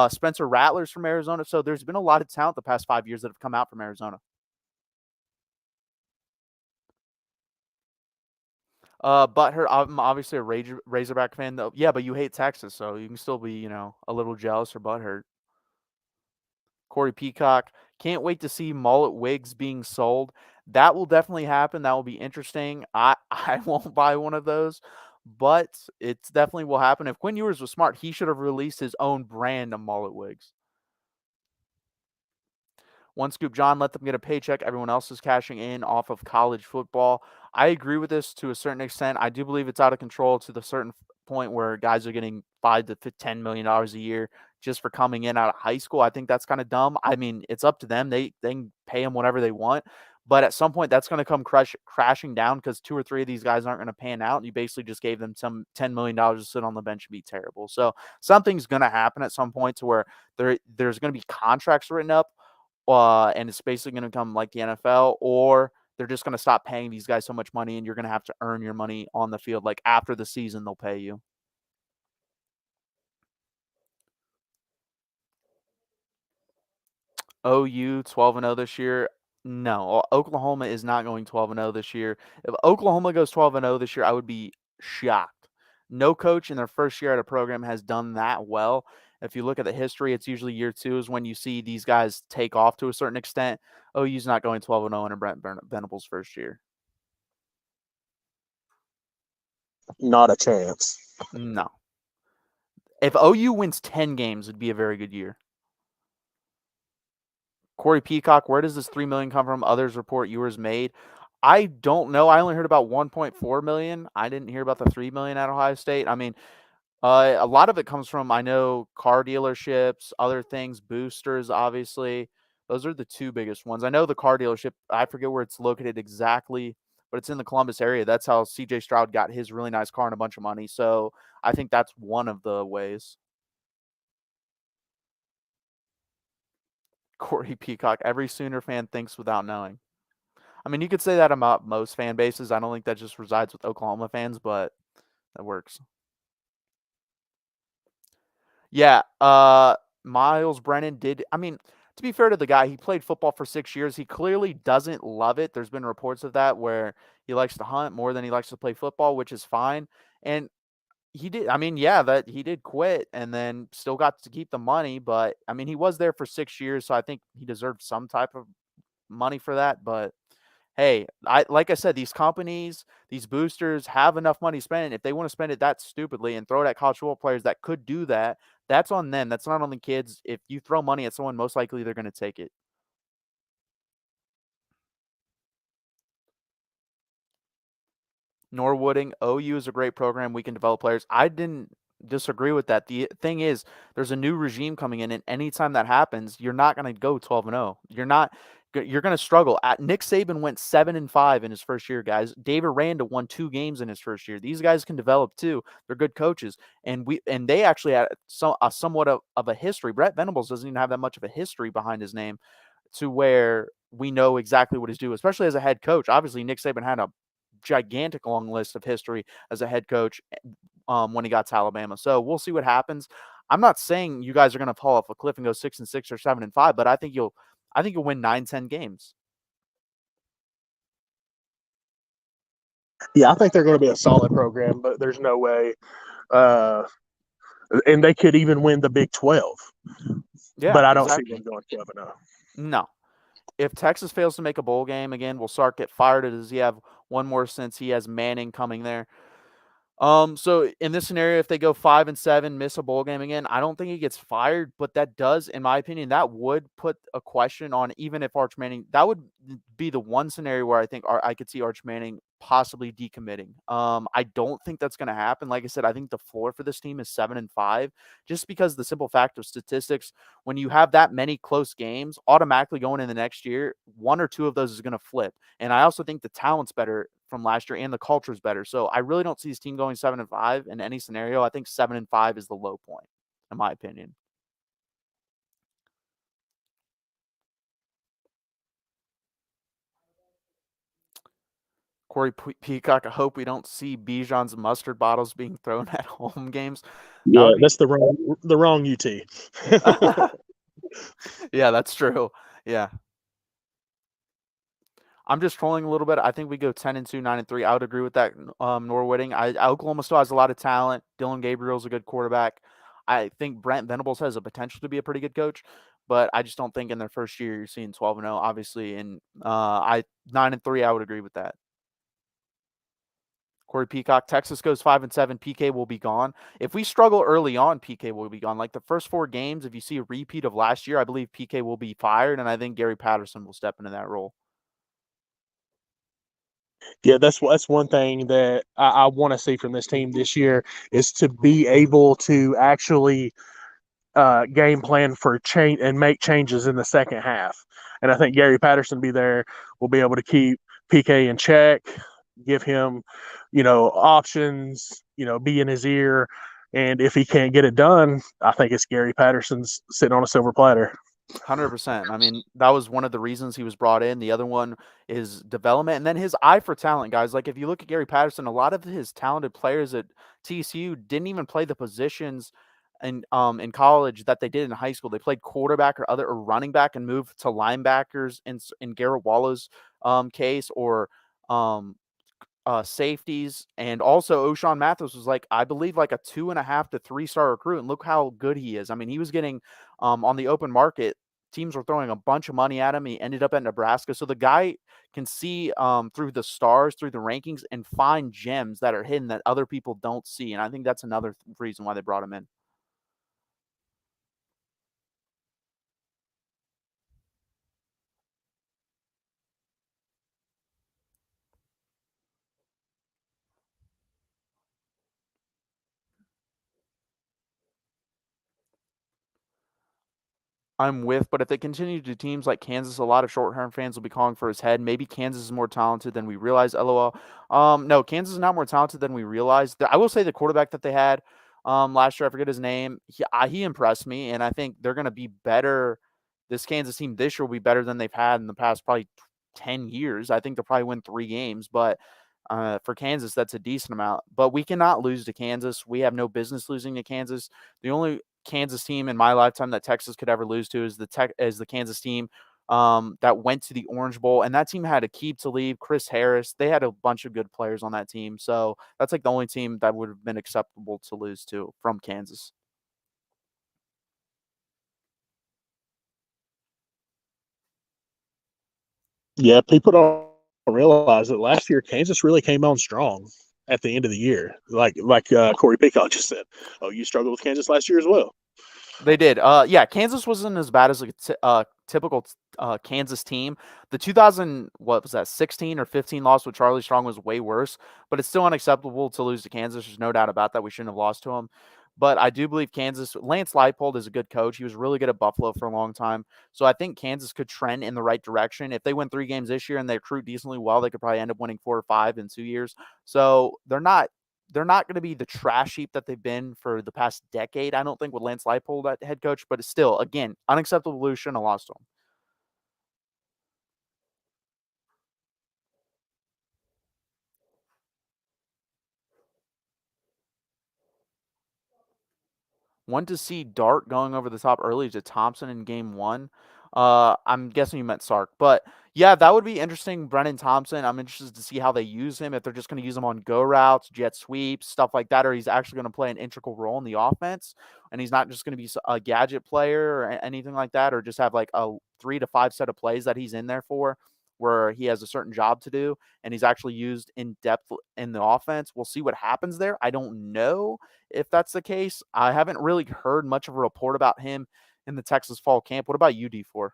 Speaker 1: Spencer Rattler's from Arizona, so there's been a lot of talent the past 5 years that have come out from Arizona. Butthurt, I'm obviously a Razorback fan, though. Yeah, but you hate Texas, so you can still be, a little jealous or butthurt. Corey Peacock, can't wait to see mullet wigs being sold. That will definitely happen. That will be interesting. I won't buy one of those, but it definitely will happen. If Quinn Ewers was smart, he should have released his own brand of mullet wigs. One Scoop John, let them get a paycheck. Everyone else is cashing in off of college football. I agree with this to a certain extent. I do believe it's out of control to the certain point where guys are getting $5 to $10 million a year just for coming in out of high school. I think that's kind of dumb. I mean, it's up to them. They can pay them whatever they want. But at some point, that's going to come crashing down because 2 or 3 of these guys aren't going to pan out. And you basically just gave them some $10 million to sit on the bench and be terrible. So something's going to happen at some point to where there's going to be contracts written up, and it's basically going to come like the NFL, or they're just going to stop paying these guys so much money, and you're going to have to earn your money on the field. Like after the season, they'll pay you. OU 12-0 this year. No, Oklahoma is not going 12-0 this year. If Oklahoma goes 12-0 this year, I would be shocked. No coach in their first year at a program has done that well. If you look at the history, it's usually year 2 is when you see these guys take off to a certain extent. OU's not going 12-0 in a Brent Venables first year.
Speaker 2: Not a chance.
Speaker 1: No. If OU wins 10 games, it'd be a very good year. Corey Peacock, where does this $3 million come from? Others report Ewers made. I don't know. I only heard about $1.4 million. I didn't hear about the $3 million at Ohio State. I mean, a lot of it comes from, I know, car dealerships, other things, boosters, obviously. Those are the 2 biggest ones. I know the car dealership, I forget where it's located exactly, but it's in the Columbus area. That's how CJ Stroud got his really nice car and a bunch of money. So I think that's one of the ways. Corey Peacock, every Sooner fan thinks without knowing. I mean, you could say that about most fan bases. I don't think that just resides with Oklahoma fans, but that works. Yeah, Miles Brennan did. I mean, to be fair to the guy, he played football for 6 years. He clearly doesn't love it. There's been reports of that where he likes to hunt more than he likes to play football, which is fine. And he did. I mean, yeah, that he did quit and then still got to keep the money. But I mean, he was there for 6 years, so I think he deserved some type of money for that. But hey, like I said, these companies, these boosters have enough money to spend. If they want to spend it that stupidly and throw it at college football players that could do that, that's on them. That's not on the kids. If you throw money at someone, most likely they're going to take it. Norwooding, OU is a great program. We can develop players. I didn't disagree with that. The thing is, there's a new regime coming in, and anytime that happens, you're not going to go 12-0. You're going to struggle. Nick Saban went 7-5 in his first year, guys. David Randa won 2 games in his first year. These guys can develop too. They're good coaches, and they actually had somewhat of a history. Brett Venables doesn't even have that much of a history behind his name, to where we know exactly what he's due, especially as a head coach. Obviously, Nick Saban had a gigantic long list of history as a head coach when he got to Alabama. So we'll see what happens. I'm not saying you guys are going to fall off a cliff and go 6-6 or 7-5, but I think you'll win 9-10 games.
Speaker 2: Yeah, I think they're going to be a solid program, but there's no way. And they could even win the Big 12.
Speaker 1: Yeah,
Speaker 2: but I don't
Speaker 1: exactly.
Speaker 2: see them going 12-0.
Speaker 1: No. If Texas fails to make a bowl game again, will Sark get fired, or does he have one more since he has Manning coming there? So in this scenario, if they go 5-7, miss a bowl game again, I don't think he gets fired, but that does, in my opinion, that would put a question on, even if Arch Manning, that would be the one scenario where I think I could see Arch Manning possibly decommitting. I don't think that's going to happen. Like I said, I think the floor for this team is 7-5, just because the simple fact of statistics, when you have that many close games, automatically going in the next year, 1 or 2 of those is going to flip. And I also think the talent's better from last year and the culture is better. So I really don't see this team going 7-5 in any scenario. I think 7-5 is the low point, in my opinion. Corey Peacock, I hope we don't see Bijan's mustard bottles being thrown at home games.
Speaker 2: Yeah, that's the wrong UT.
Speaker 1: Yeah, that's true. Yeah. I'm just trolling a little bit. I think we go 10-2, 9-3. I would agree with that. Norwooding. Oklahoma still has a lot of talent. Dylan Gabriel's a good quarterback. I think Brent Venables has a potential to be a pretty good coach, but I just don't think in their first year you're seeing 12-0. Obviously, and 9-3. I would agree with that. Corey Peacock, Texas goes 5-7. PK will be gone. If we struggle early on, PK will be gone. Like the first 4 games, if you see a repeat of last year, I believe PK will be fired, and I think Gary Patterson will step into that role.
Speaker 2: Yeah, that's one thing that I want to see from this team this year is to be able to actually game plan for change and make changes in the second half. And I think Gary Patterson will be able to keep PK in check, give him, options, be in his ear. And if he can't get it done, I think it's Gary Patterson's sitting on a silver platter.
Speaker 1: 100%. I mean, that was one of the reasons he was brought in. The other one is development, and then his eye for talent, guys. Like if you look at Gary Patterson, a lot of his talented players at TCU didn't even play the positions in college that they did in high school. They played quarterback or running back and moved to linebackers in Garrett Wallow's case, or safeties. And also O'Shawn Mathis was I believe a 2.5 to 3-star recruit, and look how good he is. I mean, he was getting on the open market. Teams were throwing a bunch of money at him. He ended up at Nebraska. So the guy can see through the stars, through the rankings, and find gems that are hidden that other people don't see. And I think that's another reason why they brought him in. I'm with, but if they continue to do teams like Kansas, a lot of short-term fans will be calling for his head. Maybe Kansas is more talented than we realize. LOL. No, Kansas is not more talented than we realize. I will say the quarterback that they had last year, I forget his name. He impressed me, and I think they're going to be better. This Kansas team this year will be better than they've had in the past probably 10 years. I think they'll probably win 3 games, but for Kansas, that's a decent amount. But we cannot lose to Kansas. We have no business losing to Kansas. The only Kansas team in my lifetime that Texas could ever lose to is the Kansas team that went to the Orange Bowl, and that team had Aqib Talib, Chris Harris. They had a bunch of good players on that team, so that's like the only team that would have been acceptable to lose to from Kansas.
Speaker 2: Yeah, people don't realize that last year Kansas really came on strong at the end of the year. Like Corey Peacock just said, "Oh, you struggled with Kansas last year as well."
Speaker 1: They did. Yeah, Kansas wasn't as bad as a typical Kansas team. The 2000, what was that, 16 or 15 loss with Charlie Strong was way worse, but it's still unacceptable to lose to Kansas. There's no doubt about that. We shouldn't have lost to them. But I do believe Kansas, Lance Leipold is a good coach. He was really good at Buffalo for a long time. So I think Kansas could trend in the right direction. If they win 3 games this year and they recruit decently well, they could probably end up winning 4 or 5 in 2 years. So they're not going to be the trash heap that they've been for the past decade, I don't think, with Lance Leipold at head coach, but it's still, again, unacceptable lose, shouldn't have lost to them. Want to see Dart going over the top early to Thompson in game 1. I'm guessing you meant Sark. But, yeah, that would be interesting. Brennan Thompson, I'm interested to see how they use him, if they're just going to use him on go routes, jet sweeps, stuff like that, or he's actually going to play an integral role in the offense, and he's not just going to be a gadget player or anything like that, or just have like a 3 to 5 set of plays that he's in there for where he has a certain job to do and he's actually used in depth in the offense. We'll see what happens there. I don't know if that's the case. I haven't really heard much of a report about him in the Texas fall camp. What about you, D4?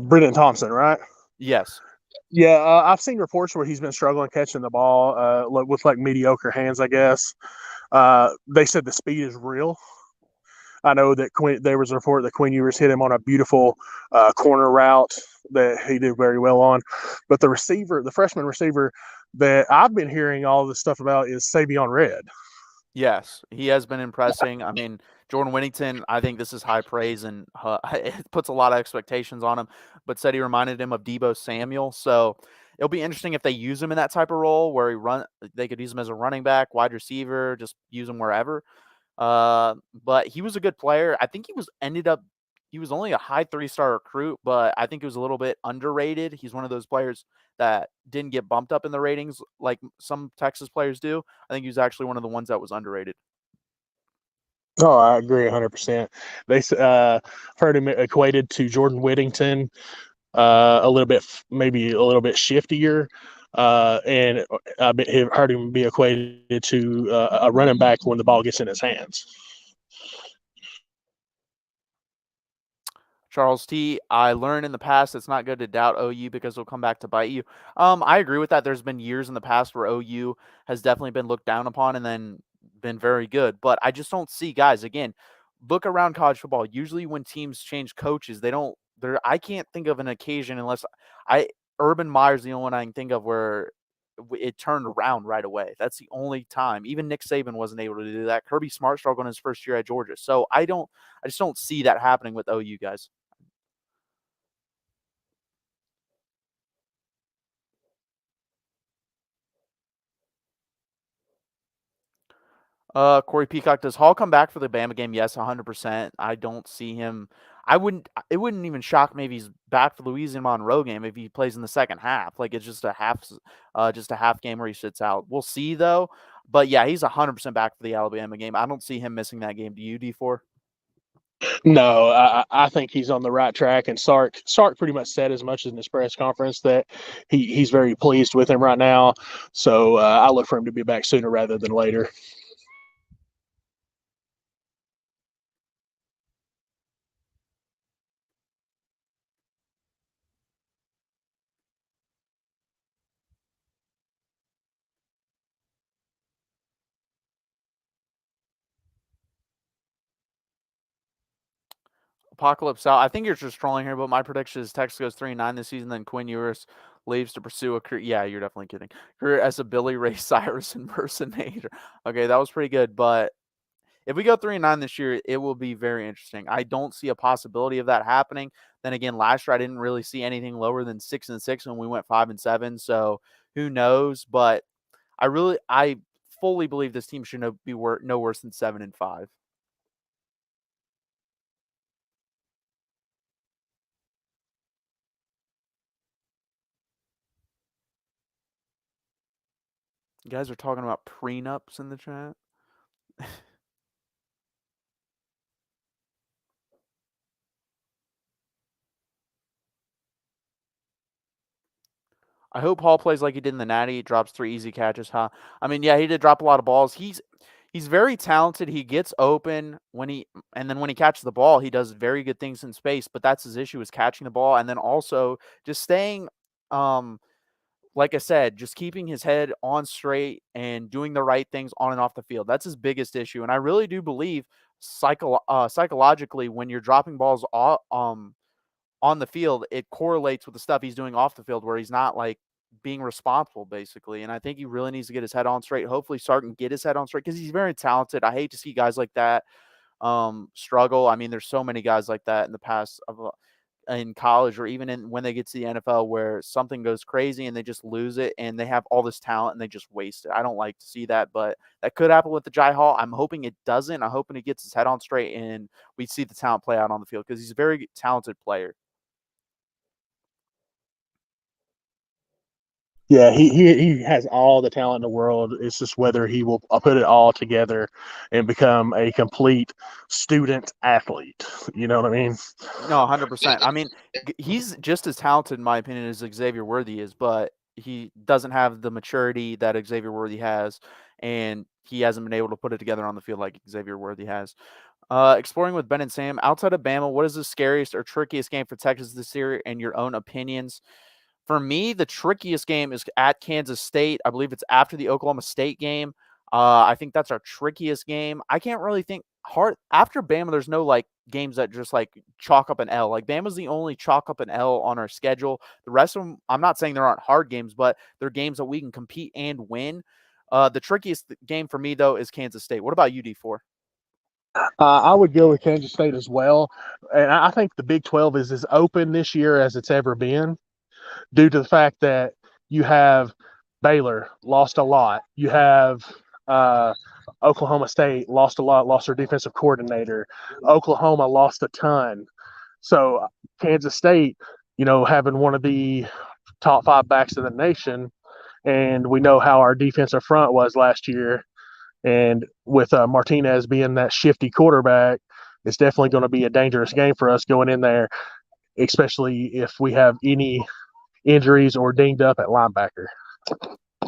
Speaker 2: Brendan Thompson, right?
Speaker 1: Yes.
Speaker 2: Yeah, I've seen reports where he's been struggling catching the ball with like mediocre hands, I guess. They said the speed is real. I know that there was a report that Quinn Ewers hit him on a beautiful corner route that he did very well on. But the freshman receiver that I've been hearing all this stuff about is Savion Red.
Speaker 1: Yes, he has been impressing. I mean, Jordan Whittington, I think this is high praise and it puts a lot of expectations on him, but said he reminded him of Deebo Samuel. So it'll be interesting if they use him in that type of role where they could use him as a running back, wide receiver, just use him wherever. But he was a good player. I think he was only a high 3-star recruit, but I think he was a little bit underrated. He's one of those players that didn't get bumped up in the ratings like some Texas players do. I think he was actually one of the ones that was underrated.
Speaker 2: Oh, I agree 100%. They heard him equated to Jordan Whittington, a little bit, maybe a little bit shiftier. And I heard him be equated to a running back when the ball gets in his hands.
Speaker 1: Charles T, I learned in the past it's not good to doubt OU because it'll come back to bite you. I agree with that. There's been years in the past where OU has definitely been looked down upon and then been very good. But I just don't see, guys, again, look around college football. Usually when teams change coaches, I can't think of an occasion unless I Urban Meyer's the only one I can think of where it turned around right away. That's the only time. Even Nick Saban wasn't able to do that. Kirby Smart struggled in his first year at Georgia. So I just don't see that happening with OU guys. Corey Peacock, does Hall come back for the Bama game? Yes, 100%. I don't see him. It wouldn't even shock me if he's back for the Louisiana Monroe game if he plays in the second half. Like it's just a half game where he sits out. We'll see though. But yeah, he's 100% back for the Alabama game. I don't see him missing that game. Do you, D4?
Speaker 2: No, I think he's on the right track, and Sark pretty much said as much in his press conference that he's very pleased with him right now. So I look for him to be back sooner rather than later.
Speaker 1: Apocalypse out. I think you're just trolling here, but my prediction is Texas goes 3-9 this season. Then Quinn Ewers leaves to pursue a career. Yeah, you're definitely kidding. Career as a Billy Ray Cyrus impersonator. Okay, that was pretty good. But if we go 3-9 this year, it will be very interesting. I don't see a possibility of that happening. Then again, last year I didn't really see anything lower than 6-6 when we went 5-7. So who knows? But I fully believe this team should be no worse than 7-5. You guys are talking about prenups in the chat. I hope Hall plays like he did in the Natty. Drops 3 easy catches, huh? I mean, yeah, he did drop a lot of balls. He's very talented. He gets open and then when he catches the ball, he does very good things in space. But that's his issue, is catching the ball, and then also just staying, like I said, just keeping his head on straight and doing the right things on and off the field. That's his biggest issue, and I really do believe psychologically, when you're dropping balls on the field, it correlates with the stuff he's doing off the field, where he's not like being responsible, basically. And I think he really needs to get his head on straight. Hopefully Sark can get his head on straight, because he's very talented. I hate to see guys like that struggle. I mean, there's so many guys like that in the past in college, or even when they get to the NFL, where something goes crazy and they just lose it, and they have all this talent and they just waste it. I don't like to see that, but that could happen with the Jai Hall. I'm hoping it doesn't. I'm hoping he gets his head on straight and we see the talent play out on the field, because he's a very talented player.
Speaker 2: Yeah, he has all the talent in the world. It's just whether he will put it all together and become a complete student athlete. You know what I mean?
Speaker 1: No, 100%. I mean, he's just as talented, in my opinion, as Xavier Worthy is, but he doesn't have the maturity that Xavier Worthy has, and he hasn't been able to put it together on the field like Xavier Worthy has. Exploring with Ben and Sam, outside of Bama, what is the scariest or trickiest game for Texas this year, and your own opinions? For me, the trickiest game is at Kansas State. I believe it's after the Oklahoma State game. I think that's our trickiest game. I can't really think hard after Bama. There's no like games that just like chalk up an L. Like Bama's the only chalk up an L on our schedule. The rest of them, I'm not saying there aren't hard games, but they're games that we can compete and win. The trickiest game for me though is Kansas State. What about you, D4?
Speaker 2: I would go with Kansas State as well, and I think the Big 12 is as open this year as it's ever been, due to the fact that you have Baylor lost a lot. You have uh, Oklahoma State lost a lot, lost their defensive coordinator. Oklahoma lost a ton. So Kansas State, having one of the top 5 backs in the nation, and we know how our defensive front was last year. And with Martinez being that shifty quarterback, it's definitely going to be a dangerous game for us going in there, especially if we have any injuries or dinged up at linebacker.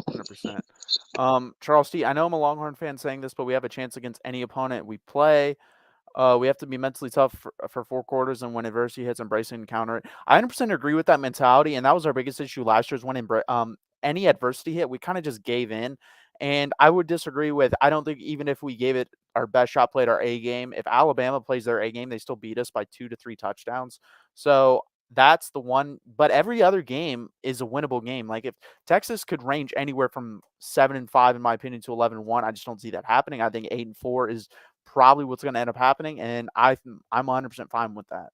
Speaker 1: 100%. Charles T, I know I'm a Longhorn fan saying this, but we have a chance against any opponent we play. We have to be mentally tough for 4 quarters, and when adversity hits, embrace it and counter it. I 100% agree with that mentality, and that was our biggest issue last year, is when any adversity hit, we kind of just gave in. And I would disagree with, I don't think even if we gave it our best shot, played our A game, if Alabama plays their A game, they still beat us by 2 to 3 touchdowns. So that's the one, but every other game is a winnable game. Like if Texas could range anywhere from 7-5, in my opinion, to 11-1, I just don't see that happening. I think 8-4 is probably what's going to end up happening, and I'm 100% fine with that.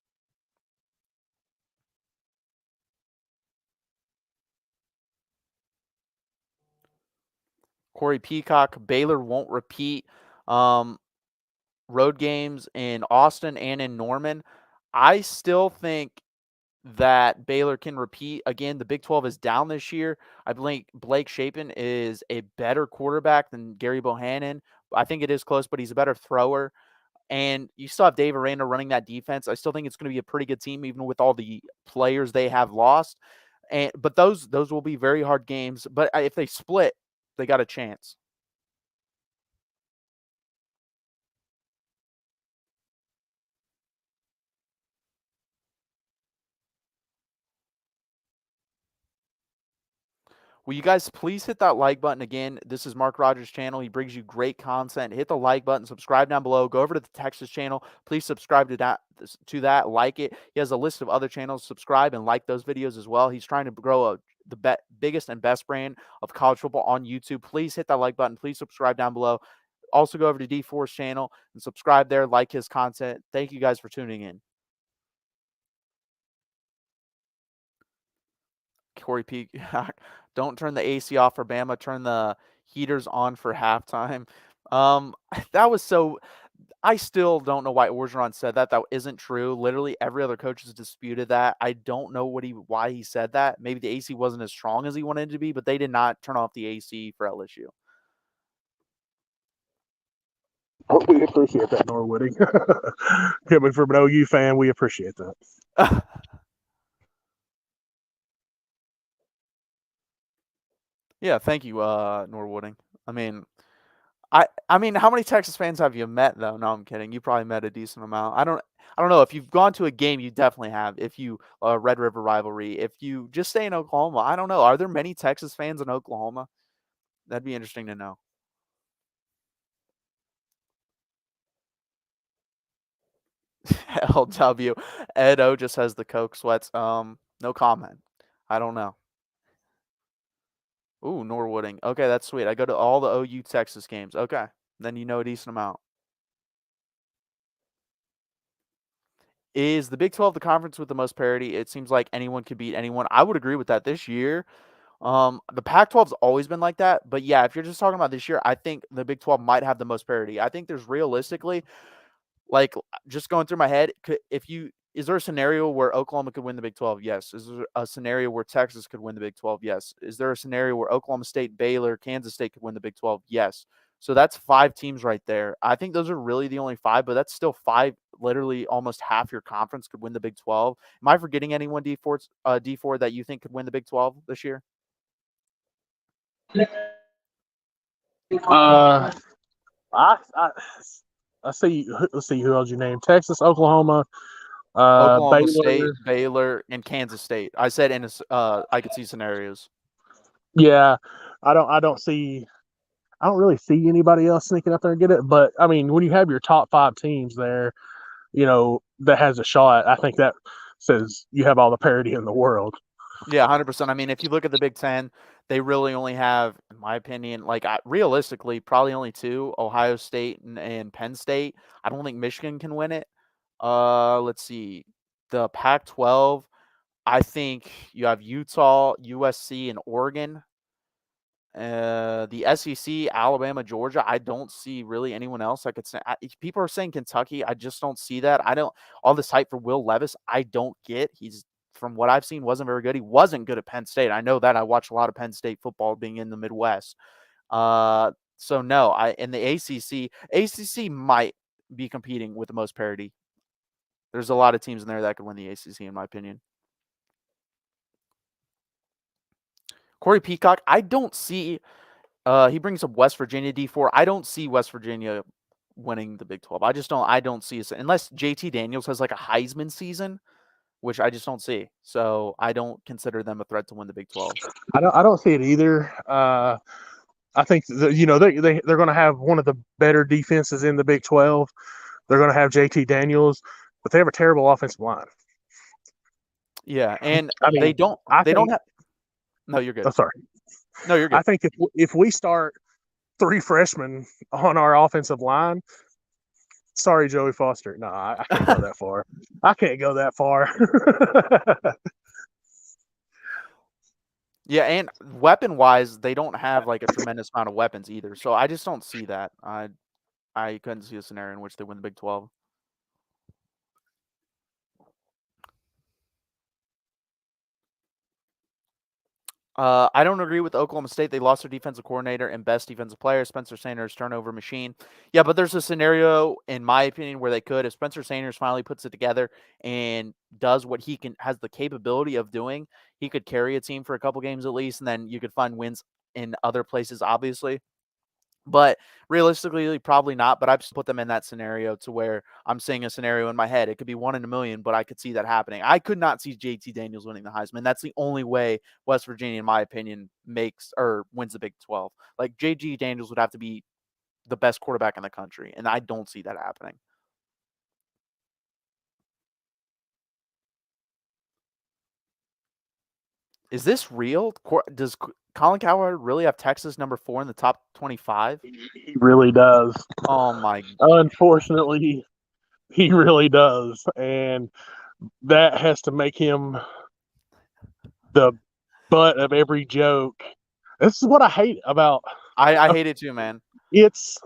Speaker 1: Corey Peacock, Baylor won't repeat road games in Austin and in Norman. I still think that Baylor can repeat. Again, the Big 12 is down this year. I believe Blake Shapen is a better quarterback than Gary Bohannon. I think it is close, but he's a better thrower. And you still have Dave Aranda running that defense. I still think it's going to be a pretty good team, even with all the players they have lost. But those will be very hard games. But if they split, they got a chance. Will you guys please hit that like button again? This is Mark Rogers' channel. He brings you great content. Hit the like button, subscribe down below. Go over to the Texas channel. Please subscribe to that, like it. He has a list of other channels. Subscribe and like those videos as well. He's trying to grow the biggest and best brand of college football on YouTube. Please hit that like button. Please subscribe down below. Also go over to D4's channel and subscribe there. Like his content. Thank you guys for tuning in. Corey Peak, don't turn the AC off for Bama. Turn the heaters on for halftime. That was so. I still don't know why Orgeron said that. That isn't true. Literally every other coach has disputed that. I don't know why he said that. Maybe the AC wasn't as strong as he wanted it to be, but they did not turn off the AC for LSU.
Speaker 2: We appreciate that, Norwooding. Coming from an OU fan, we appreciate that.
Speaker 1: Yeah, thank you, Norwooding. I mean, how many Texas fans have you met though? No, I'm kidding. You probably met a decent amount. I don't know. If you've gone to a game, you definitely have. If you Red River rivalry, if you just stay in Oklahoma, I don't know. Are there many Texas fans in Oklahoma? That'd be interesting to know. LW. Ed O just has the Coke sweats. No comment. I don't know. Ooh, Norwooding. Okay, that's sweet. I go to all the OU Texas games. Okay. Then you know a decent amount. Is the Big 12 the conference with the most parity? It seems like anyone could beat anyone. I would agree with that this year. The Pac-12's always been like that, but yeah, if you're just talking about this year, I think the Big 12 might have the most parity. I think there's realistically, like, just going through my head, is there a scenario where Oklahoma could win the Big 12? Yes. Is there a scenario where Texas could win the Big 12? Yes. Is there a scenario where Oklahoma State, Baylor, Kansas State could win the Big 12? Yes. So that's 5 teams right there. I think those are really the only 5, but that's still 5. Literally almost half your conference could win the Big 12. Am I forgetting anyone, D4 that you think could win the Big 12 this year?
Speaker 2: I see. Let's see who else you named. Texas, Oklahoma,
Speaker 1: Oklahoma State,
Speaker 2: Baylor.
Speaker 1: Baylor, and Kansas State. I said I could see scenarios.
Speaker 2: Yeah, I don't really see anybody else sneaking up there and get it. But I mean, when you have your top 5 teams there, that has a shot, I think that says you have all the parity in the world.
Speaker 1: Yeah, 100%. I mean, if you look at the Big Ten, they really only have, in my opinion, realistically, probably only 2, Ohio State and Penn State. I don't think Michigan can win it. Let's see. The Pac-12, I think you have Utah, USC, and Oregon. The SEC, Alabama, Georgia. I don't see really anyone else I could say. People are saying Kentucky. I just don't see that. All this hype for Will Levis, I don't get. He's, from what I've seen, wasn't very good. He wasn't good at Penn State. I know that. I watched a lot of Penn State football being in the Midwest. So no, in the ACC might be competing with the most parity. There's a lot of teams in there that could win the ACC, in my opinion. Corey Peacock, I don't see. He brings up West Virginia D4. I don't see West Virginia winning the Big 12. I don't see it unless JT Daniels has like a Heisman season, which I just don't see. So I don't consider them a threat to win the Big 12.
Speaker 2: I don't see it either. I think they're going to have one of the better defenses in the Big 12. They're going to have JT Daniels, but they have a terrible offensive line.
Speaker 1: Yeah, and
Speaker 2: they
Speaker 1: don't have. No, you're good.
Speaker 2: Oh, sorry.
Speaker 1: No, you're good.
Speaker 2: I think if we start 3 freshmen on our offensive line, sorry, Joey Foster. No, I can't go that far. I can't go that far.
Speaker 1: Yeah, and weapon-wise, they don't have like a tremendous amount of weapons either. So I just don't see that. I couldn't see a scenario in which they win the Big 12. I don't agree with Oklahoma State. They lost their defensive coordinator and best defensive player, Spencer Sanders, turnover machine. Yeah, but there's a scenario, in my opinion, where they could. If Spencer Sanders finally puts it together and does what has the capability of doing, he could carry a team for a couple games at least, and then you could find wins in other places, obviously. But realistically, probably not. But I've just put them in that scenario to where I'm seeing a scenario in my head. It could be 1 in a million, but I could see that happening. I could not see JT Daniels winning the Heisman. That's the only way West Virginia, in my opinion, wins the Big 12. Like, JT Daniels would have to be the best quarterback in the country, and I don't see that happening. Is this real? Does Colin Cowherd really have Texas number 4 in the top 25?
Speaker 2: He really does.
Speaker 1: Oh, my.
Speaker 2: Unfortunately, he really does. And that has to make him the butt of every joke. This is what I hate about.
Speaker 1: I hate it too, man.
Speaker 2: It's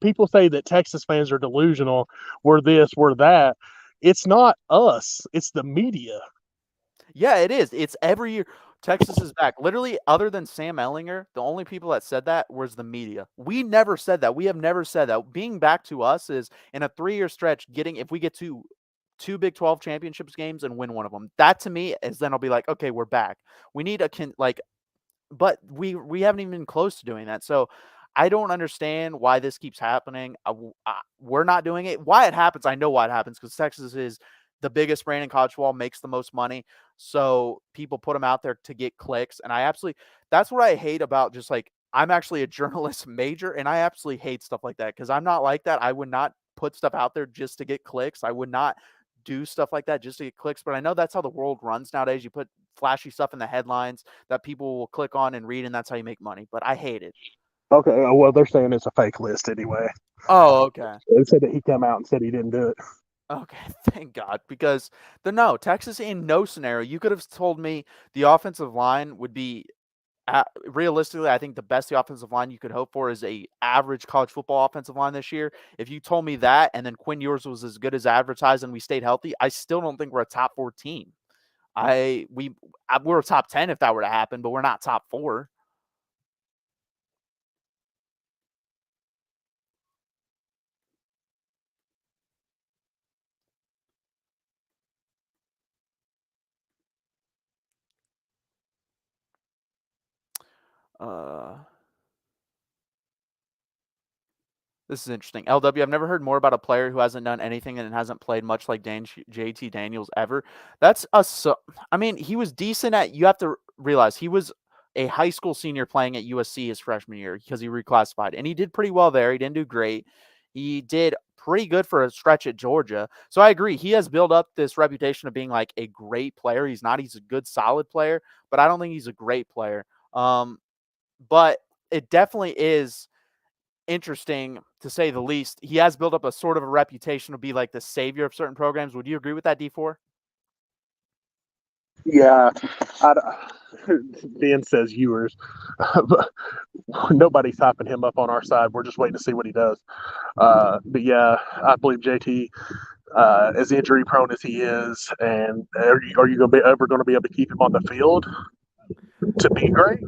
Speaker 2: people say that Texas fans are delusional, we're this, we're that. It's not us, it's the media.
Speaker 1: Yeah, it is. It's every year. Texas is back. Literally, other than Sam Ellinger, the only people that said that was the media. We never said that. We have never said that. Being back to us is in a 3-year stretch, if we get to 2 Big 12 championships games and win one of them, that to me is then I'll be like, okay, we're back. We need but we haven't even been close to doing that. So I don't understand why this keeps happening. We're not doing it. Why it happens, I know why it happens, because Texas is the biggest brand in college football, makes the most money. So people put them out there to get clicks. And that's what I hate about just like, I'm actually a journalist major, and I absolutely hate stuff like that because I'm not like that. I would not put stuff out there just to get clicks. I would not do stuff like that just to get clicks. But I know that's how the world runs nowadays. You put flashy stuff in the headlines that people will click on and read, and that's how you make money. But I hate it.
Speaker 2: Okay, well, they're saying it's a fake list anyway.
Speaker 1: Oh, okay.
Speaker 2: They said that he came out and said he didn't do it.
Speaker 1: Okay, thank God, because Texas in no scenario, you could have told me the offensive line would be realistically, I think the best the offensive line you could hope for is a average college football offensive line this year. If you told me that, and then Quinn Ewers was as good as advertised and we stayed healthy, I still don't think we're a top 4 team. We're a top 10 if that were to happen, but we're not top 4. This is interesting. LW, I've never heard more about a player who hasn't done anything and hasn't played much like JT Daniels ever. I mean, he was decent you have to realize he was a high school senior playing at USC his freshman year because he reclassified, and he did pretty well there. He didn't do great. He did pretty good for a stretch at Georgia. So I agree. He has built up this reputation of being like a great player. He's a good, solid player, but I don't think he's a great player. But it definitely is interesting to say the least. He has built up a sort of a reputation to be like the savior of certain programs. Would you agree with that, D4?
Speaker 2: Yeah, Ben says Ewers, but nobody's hyping him up on our side. We're just waiting to see what he does. But yeah, I believe JT, as injury prone as he is, and are you going to be ever going to be able to keep him on the field to be great?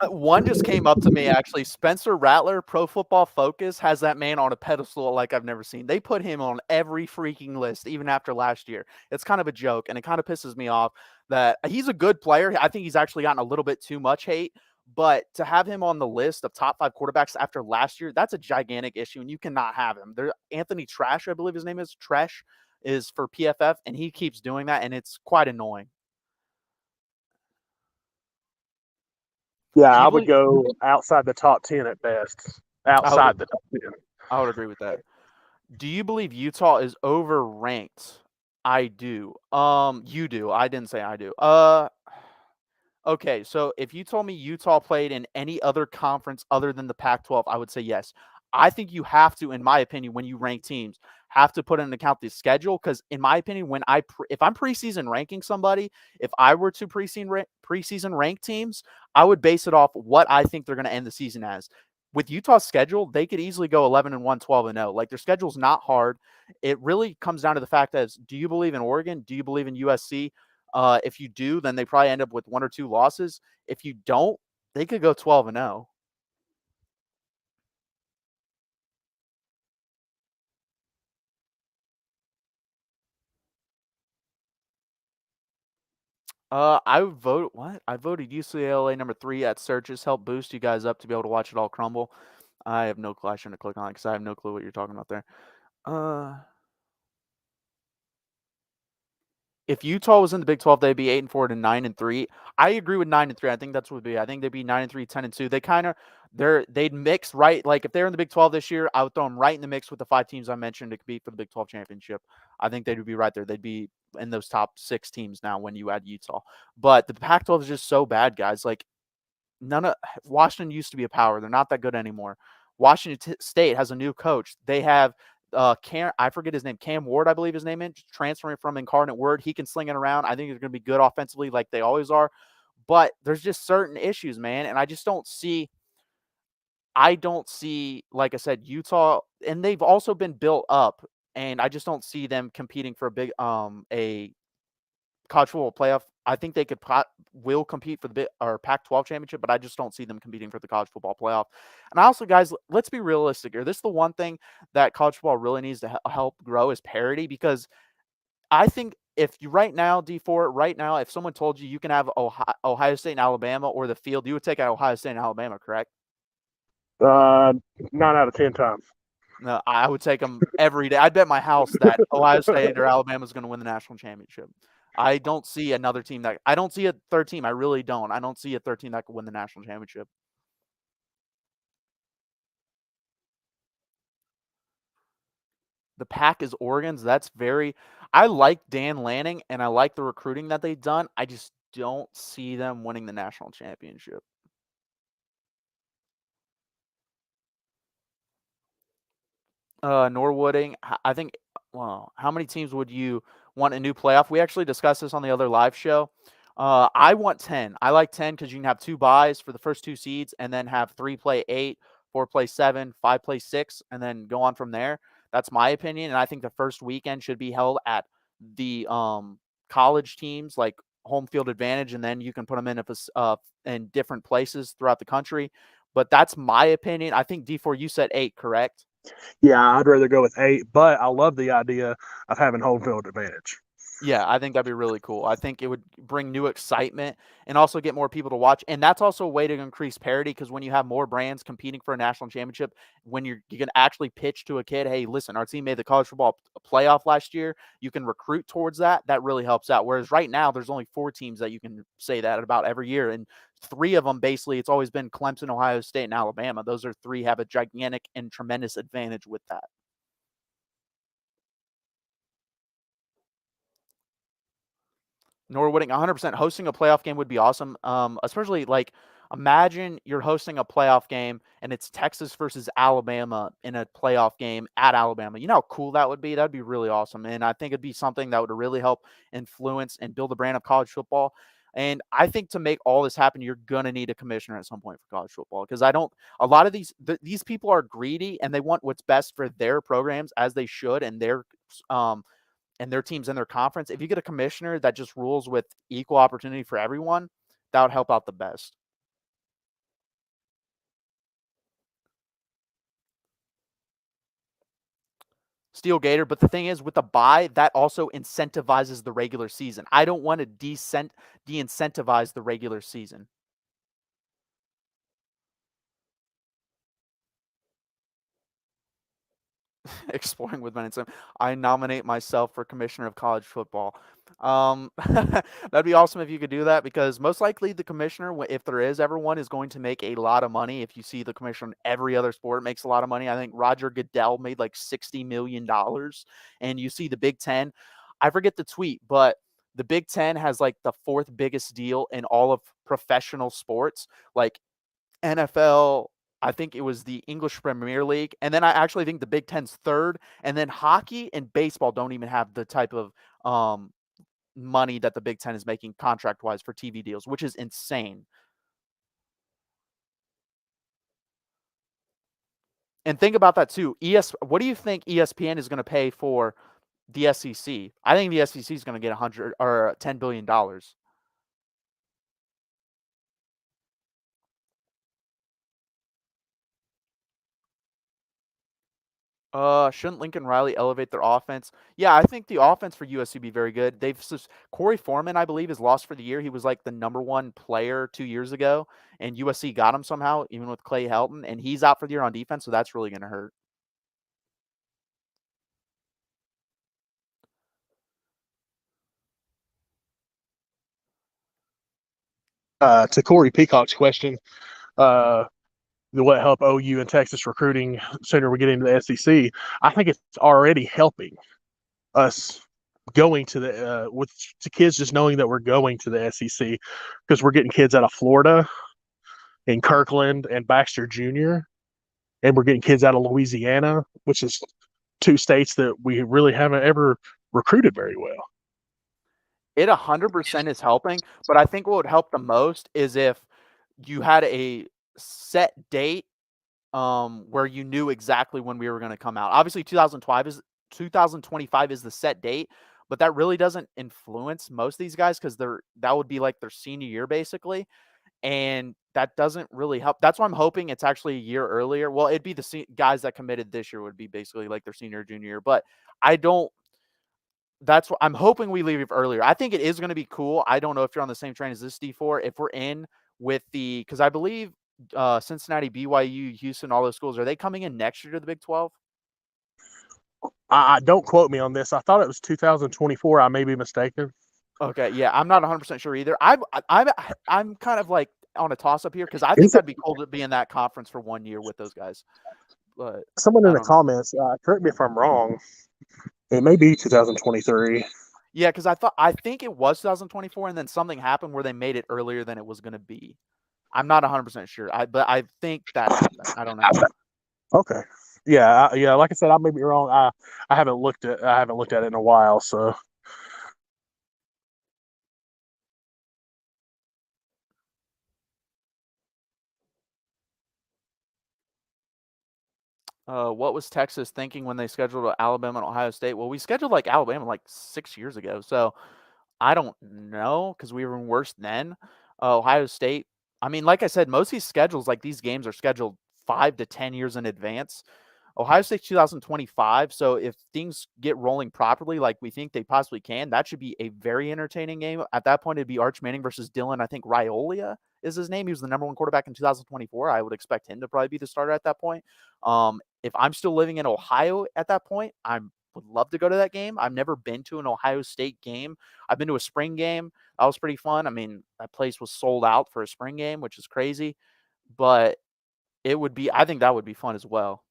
Speaker 1: One just came up to me, actually. Spencer Rattler, Pro Football Focus, has that man on a pedestal like I've never seen. They put him on every freaking list, even after last year. It's kind of a joke, and it kind of pisses me off that he's a good player. I think he's actually gotten a little bit too much hate, but to have him on the list of top 5 quarterbacks after last year, that's a gigantic issue, and you cannot have him. Anthony Trash, I believe his name is, Tresh, is for PFF, and he keeps doing that, and it's quite annoying.
Speaker 2: Yeah, I would go outside the top 10 at best. Outside the top 10.
Speaker 1: I would agree with that. Do you believe Utah is overranked? I do. You do. I didn't say I do. Okay, so if you told me Utah played in any other conference other than the Pac-12, I would say yes. I think you have to, in my opinion, when you rank teams, have to put into account the schedule. Because in my opinion, if I'm preseason ranking somebody, if I were to preseason rank teams, I would base it off what I think they're going to end the season as. With Utah's schedule, they could easily go 11-1, 12-0. Like, their schedule's not hard. It really comes down to the fact that, do you believe in Oregon? Do you believe in USC? If you do, then they probably end up with 1 or 2 losses. If you don't, they could go 12-0. I vote what? I voted UCLA number 3 at searches. Help boost you guys up to be able to watch it all crumble. I have no clue. I shouldn't click on it because I have no clue what you're talking about there. If Utah was in the Big 12, they'd be 8-4 to 9-3. I agree with 9-3. I think that's what would be. I think they'd be 9-3, 10-2. They'd mix right. Like, if they're in the Big 12 this year, I would throw them right in the mix with the 5 teams I mentioned to compete for the Big 12 championship. I think they would be right there. They'd be in those top 6 teams now when you add Utah. But the Pac-12 is just so bad, guys. Like, Washington used to be a power. They're not that good anymore. Washington State has a new coach. They have I forget his name, Cam Ward, I believe his name is, transferring from Incarnate Word. He can sling it around. I think he's going to be good offensively like they always are. But there's just certain issues, man, and I just don't see I don't see, like I said, Utah, and they've also been built up, and I just don't see them competing for a college football playoff. I think they will compete for the Pac-12 championship, but I just don't see them competing for the college football playoff. And also, guys, let's be realistic here. This is the one thing that college football really needs to help grow is parity, because I think if you right now, D4, right now, if someone told you can have Ohio State and Alabama or the field, you would take out Ohio State and Alabama, correct?
Speaker 2: 9 out of 10 times.
Speaker 1: No, I would take them every day. I'd bet my house that Ohio State or Alabama is going to win the national championship. I don't see another team that I don't see a third team. I really don't. I don't see a third team that could win the national championship. The Pack is Oregon's. That's very. I like Dan Lanning and I like the recruiting that they've done. I just don't see them winning the national championship. Norwooding, I think, well, how many teams would you want a new playoff? We actually discussed this on the other live show. I want 10. I like 10 because you can have 2 buys for the first 2 seeds and then have 3 play 8, 4 play 7, 5 play 6, and then go on from there. That's my opinion. And I think the first weekend should be held at the college teams, like home field advantage, and then you can put them in different places throughout the country. But that's my opinion. I think D4, you said 8, correct?
Speaker 2: Yeah, I'd rather go with 8, but I love the idea of having home field advantage.
Speaker 1: Yeah, I think that'd be really cool. I think it would bring new excitement and also get more people to watch. And that's also a way to increase parity, because when you have more brands competing for a national championship, when you can actually pitch to a kid, hey, listen, our team made the college football playoff last year. You can recruit towards that. That really helps out. Whereas right now, there's only 4 teams that you can say that about every year. And 3 of them, basically, it's always been Clemson, Ohio State, and Alabama. Those are 3 have a gigantic and tremendous advantage with that. Norwooding, 100% hosting a playoff game would be awesome. Especially like imagine you're hosting a playoff game and it's Texas versus Alabama in a playoff game at Alabama. You know how cool that would be? That'd be really awesome. And I think it'd be something that would really help influence and build a brand of college football. And I think to make all this happen, you're gonna need a commissioner at some point for college football, because I don't. A lot of these people are greedy and they want what's best for their programs, as they should, and their teams in their conference. If you get a commissioner that just rules with equal opportunity for everyone, that would help out the best. Steel Gator, but the thing is, with the buy, that also incentivizes the regular season. I don't want to de-incentivize the regular season. Exploring with men and Sim. I nominate myself for commissioner of college football. That'd be awesome if you could do that, because most likely the commissioner, if there is ever one, is going to make a lot of money. If you see the commissioner in every other sport makes a lot of money. I think Roger Goodell made like $60 million. And you see the Big Ten, I forget the tweet, but the Big Ten has like the 4th biggest deal in all of professional sports. Like NFL, I think it was the English Premier League, and then I actually think the Big Ten's 3rd, and then hockey and baseball don't even have the type of money that the Big Ten is making contract-wise for TV deals, which is insane. And think about that too. What do you think ESPN is going to pay for the SEC? I think the SEC is going to get $10 billion. Shouldn't Lincoln Riley elevate their offense? Yeah, I think the offense for USC would be very good. Corey Foreman, I believe, is lost for the year. He was like the #1 player 2 years ago, and USC got him somehow, even with Clay Helton, and he's out for the year on defense, so that's really going to hurt.
Speaker 2: To Corey Peacock's question, will it help OU and Texas recruiting sooner we get into the SEC? I think it's already helping us going to the with the kids just knowing that we're going to the SEC, because we're getting kids out of Florida and Kirkland and Baxter Jr. and we're getting kids out of Louisiana, which is 2 states that we really haven't ever recruited very well.
Speaker 1: It 100% is helping, but I think what would help the most is if you had a set date where you knew exactly when we were going to come out. Obviously, 2025 is the set date, but that really doesn't influence most of these guys because that would be like their senior year basically, and that doesn't really help. That's why I'm hoping it's actually a year earlier. Well, it'd be the guys that committed this year would be basically like their senior or junior year, but I don't. That's what I'm hoping we leave earlier. I think it is going to be cool. I don't know if you're on the same train as this D4. If we're in with because I believe Cincinnati, BYU, Houston, all those schools, are they coming in next year to the Big 12?
Speaker 2: I don't quote me on this. I thought it was 2024. I may be mistaken.
Speaker 1: Okay, yeah, I'm not 100% sure either. I'm kind of like on a toss up here because I think
Speaker 2: Is it
Speaker 1: that'd be cool to be in that conference for 1 year with those guys. But
Speaker 2: someone in
Speaker 1: I
Speaker 2: the
Speaker 1: don't know.
Speaker 2: comments? Correct me if I'm wrong. It may be 2023.
Speaker 1: Yeah, because I think it was 2024, and then something happened where they made it earlier than it was going to be. I'm not 100% sure. But I think that happened. I don't know.
Speaker 2: Okay. Yeah, yeah. Like I said, I may be wrong. I haven't looked at it in a while. So
Speaker 1: What was Texas thinking when they scheduled Alabama and Ohio State? Well, we scheduled like Alabama like 6 years ago, so I don't know because we were worse then. Ohio State. I mean, like I said, most of these schedules, like these games, are scheduled 5 to 10 years in advance. Ohio State's 2025. So if things get rolling properly, like we think they possibly can, that should be a very entertaining game. At that point, it'd be Arch Manning versus Dylan. I think Raiola is his name. He was the number one quarterback in 2024. I would expect him to probably be the starter at that point. If I'm still living in Ohio at that point, I would love to go to that game. I've never been to an Ohio State game. I've been to a spring game. That was pretty fun. I mean, that place was sold out for a spring game, which is crazy. But I think that would be fun as well.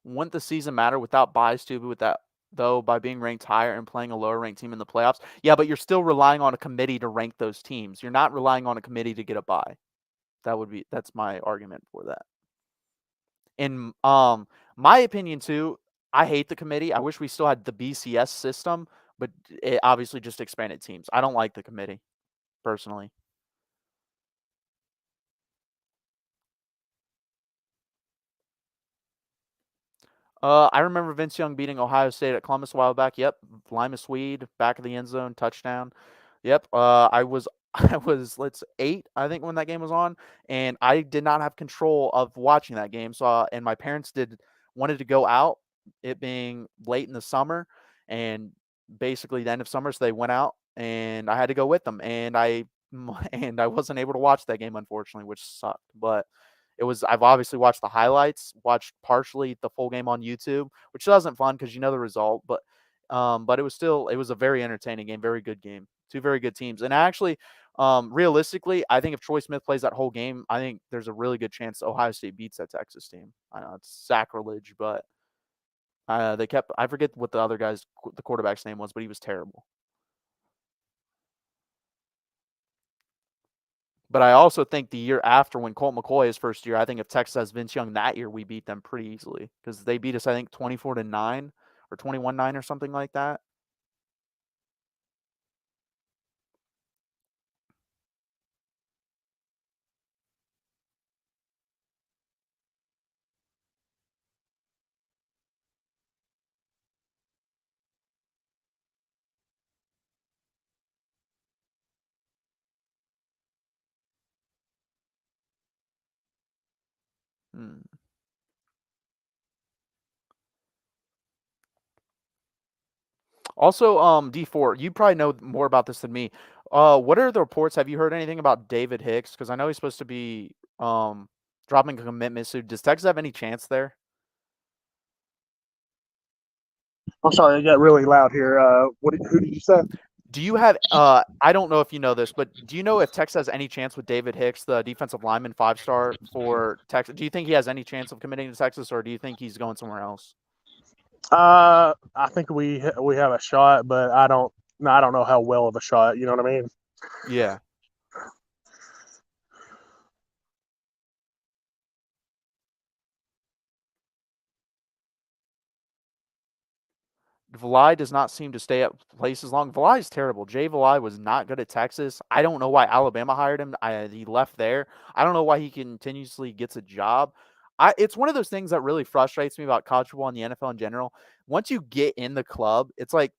Speaker 1: Wouldn't the season matter without buys too, but with that though by being ranked higher and playing a lower ranked team in the playoffs? Yeah, but you're still relying on a committee to rank those teams. You're not relying on a committee to get a buy. That's my argument for that. In my opinion too, I hate the committee. I wish we still had the BCS system, but it obviously just expanded teams. I don't like the committee personally. I remember Vince Young beating Ohio State at Columbus a while back. Yep, Lima Swede, back of the end zone, touchdown. Yep. I was I was let's 8, I think, when that game was on, and I did not have control of watching that game. So and my parents wanted to go out, it being late in the summer, and basically the end of summer, so they went out, and I had to go with them, and I wasn't able to watch that game unfortunately, which sucked. But I've obviously watched the highlights, watched partially the full game on YouTube, which wasn't fun because you know the result, but it was a very entertaining game, very good game. Two very good teams. And actually, realistically, I think if Troy Smith plays that whole game, I think there's a really good chance Ohio State beats that Texas team. I know it's sacrilege, but I forget what the quarterback's name was, but he was terrible. But I also think the year after, when Colt McCoy his first year, I think if Texas has Vince Young that year, we beat them pretty easily because they beat us, I think, 24-9 or 21-9 or something like that. Hmm. Also, D4, you probably know more about this than me. What are the reports? Have you heard anything about David Hicks? Because I know he's supposed to be dropping a commitment soon. Does Texas have any chance there?
Speaker 2: I'm sorry, it got really loud here. Who did you say?
Speaker 1: Do you have I don't know if you know this, but do you know if Texas has any chance with David Hicks, the defensive lineman 5-star for Texas? Do you think he has any chance of committing to Texas, or do you think he's going somewhere else?
Speaker 2: I think we have a shot, but I don't know how well of a shot. You know what I mean?
Speaker 1: Yeah. Valai does not seem to stay at places long. Valai is terrible. Jay Valai was not good at Texas. I don't know why Alabama hired him. He left there. I don't know why he continuously gets a job. It's one of those things that really frustrates me about college football and the NFL in general. Once you get in the club, it's like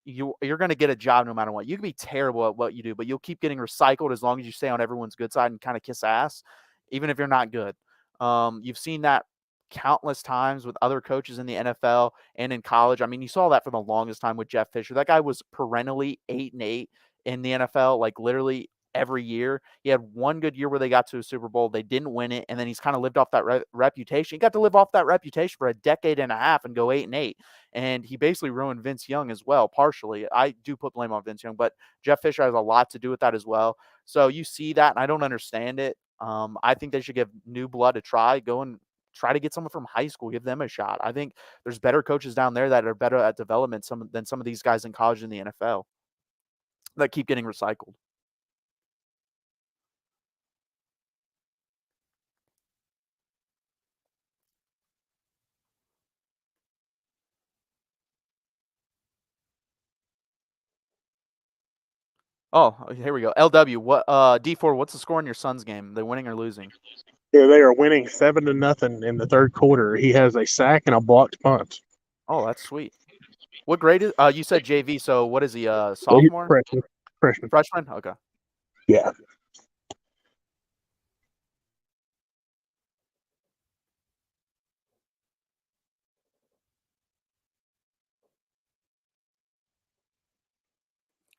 Speaker 1: you're going to get a job no matter what. You can be terrible at what you do, but you'll keep getting recycled as long as you stay on everyone's good side and kind of kiss ass, even if you're not good. You've seen that countless times with other coaches in the NFL and in college. I mean, you saw that for the longest time with Jeff Fisher. That guy was perennially 8-8 in the NFL, like literally every year. He had one good year where they got to a Super Bowl. They didn't win it, and then he's kind of lived off that reputation. He got to live off that reputation for a decade and a half and go 8-8. And he basically ruined Vince Young as well, partially. I do put blame on Vince Young, but Jeff Fisher has a lot to do with that as well. So you see that, and I don't understand it. I think they should give new blood a try. Go and try to get someone from high school, give them a shot. I think there's better coaches down there that are better at development than some of these guys in college and the NFL that keep getting recycled. Oh, here we go. LW, what D4, what's the score in your son's game? They're winning or losing?
Speaker 2: Yeah, they are winning 7-0 in the third quarter. He has a sack and a blocked punt.
Speaker 1: Oh, that's sweet. What grade is you said JV, so what is he,
Speaker 2: He's
Speaker 1: sophomore?
Speaker 2: freshman. Freshman.
Speaker 1: Freshman? Okay.
Speaker 2: Yeah.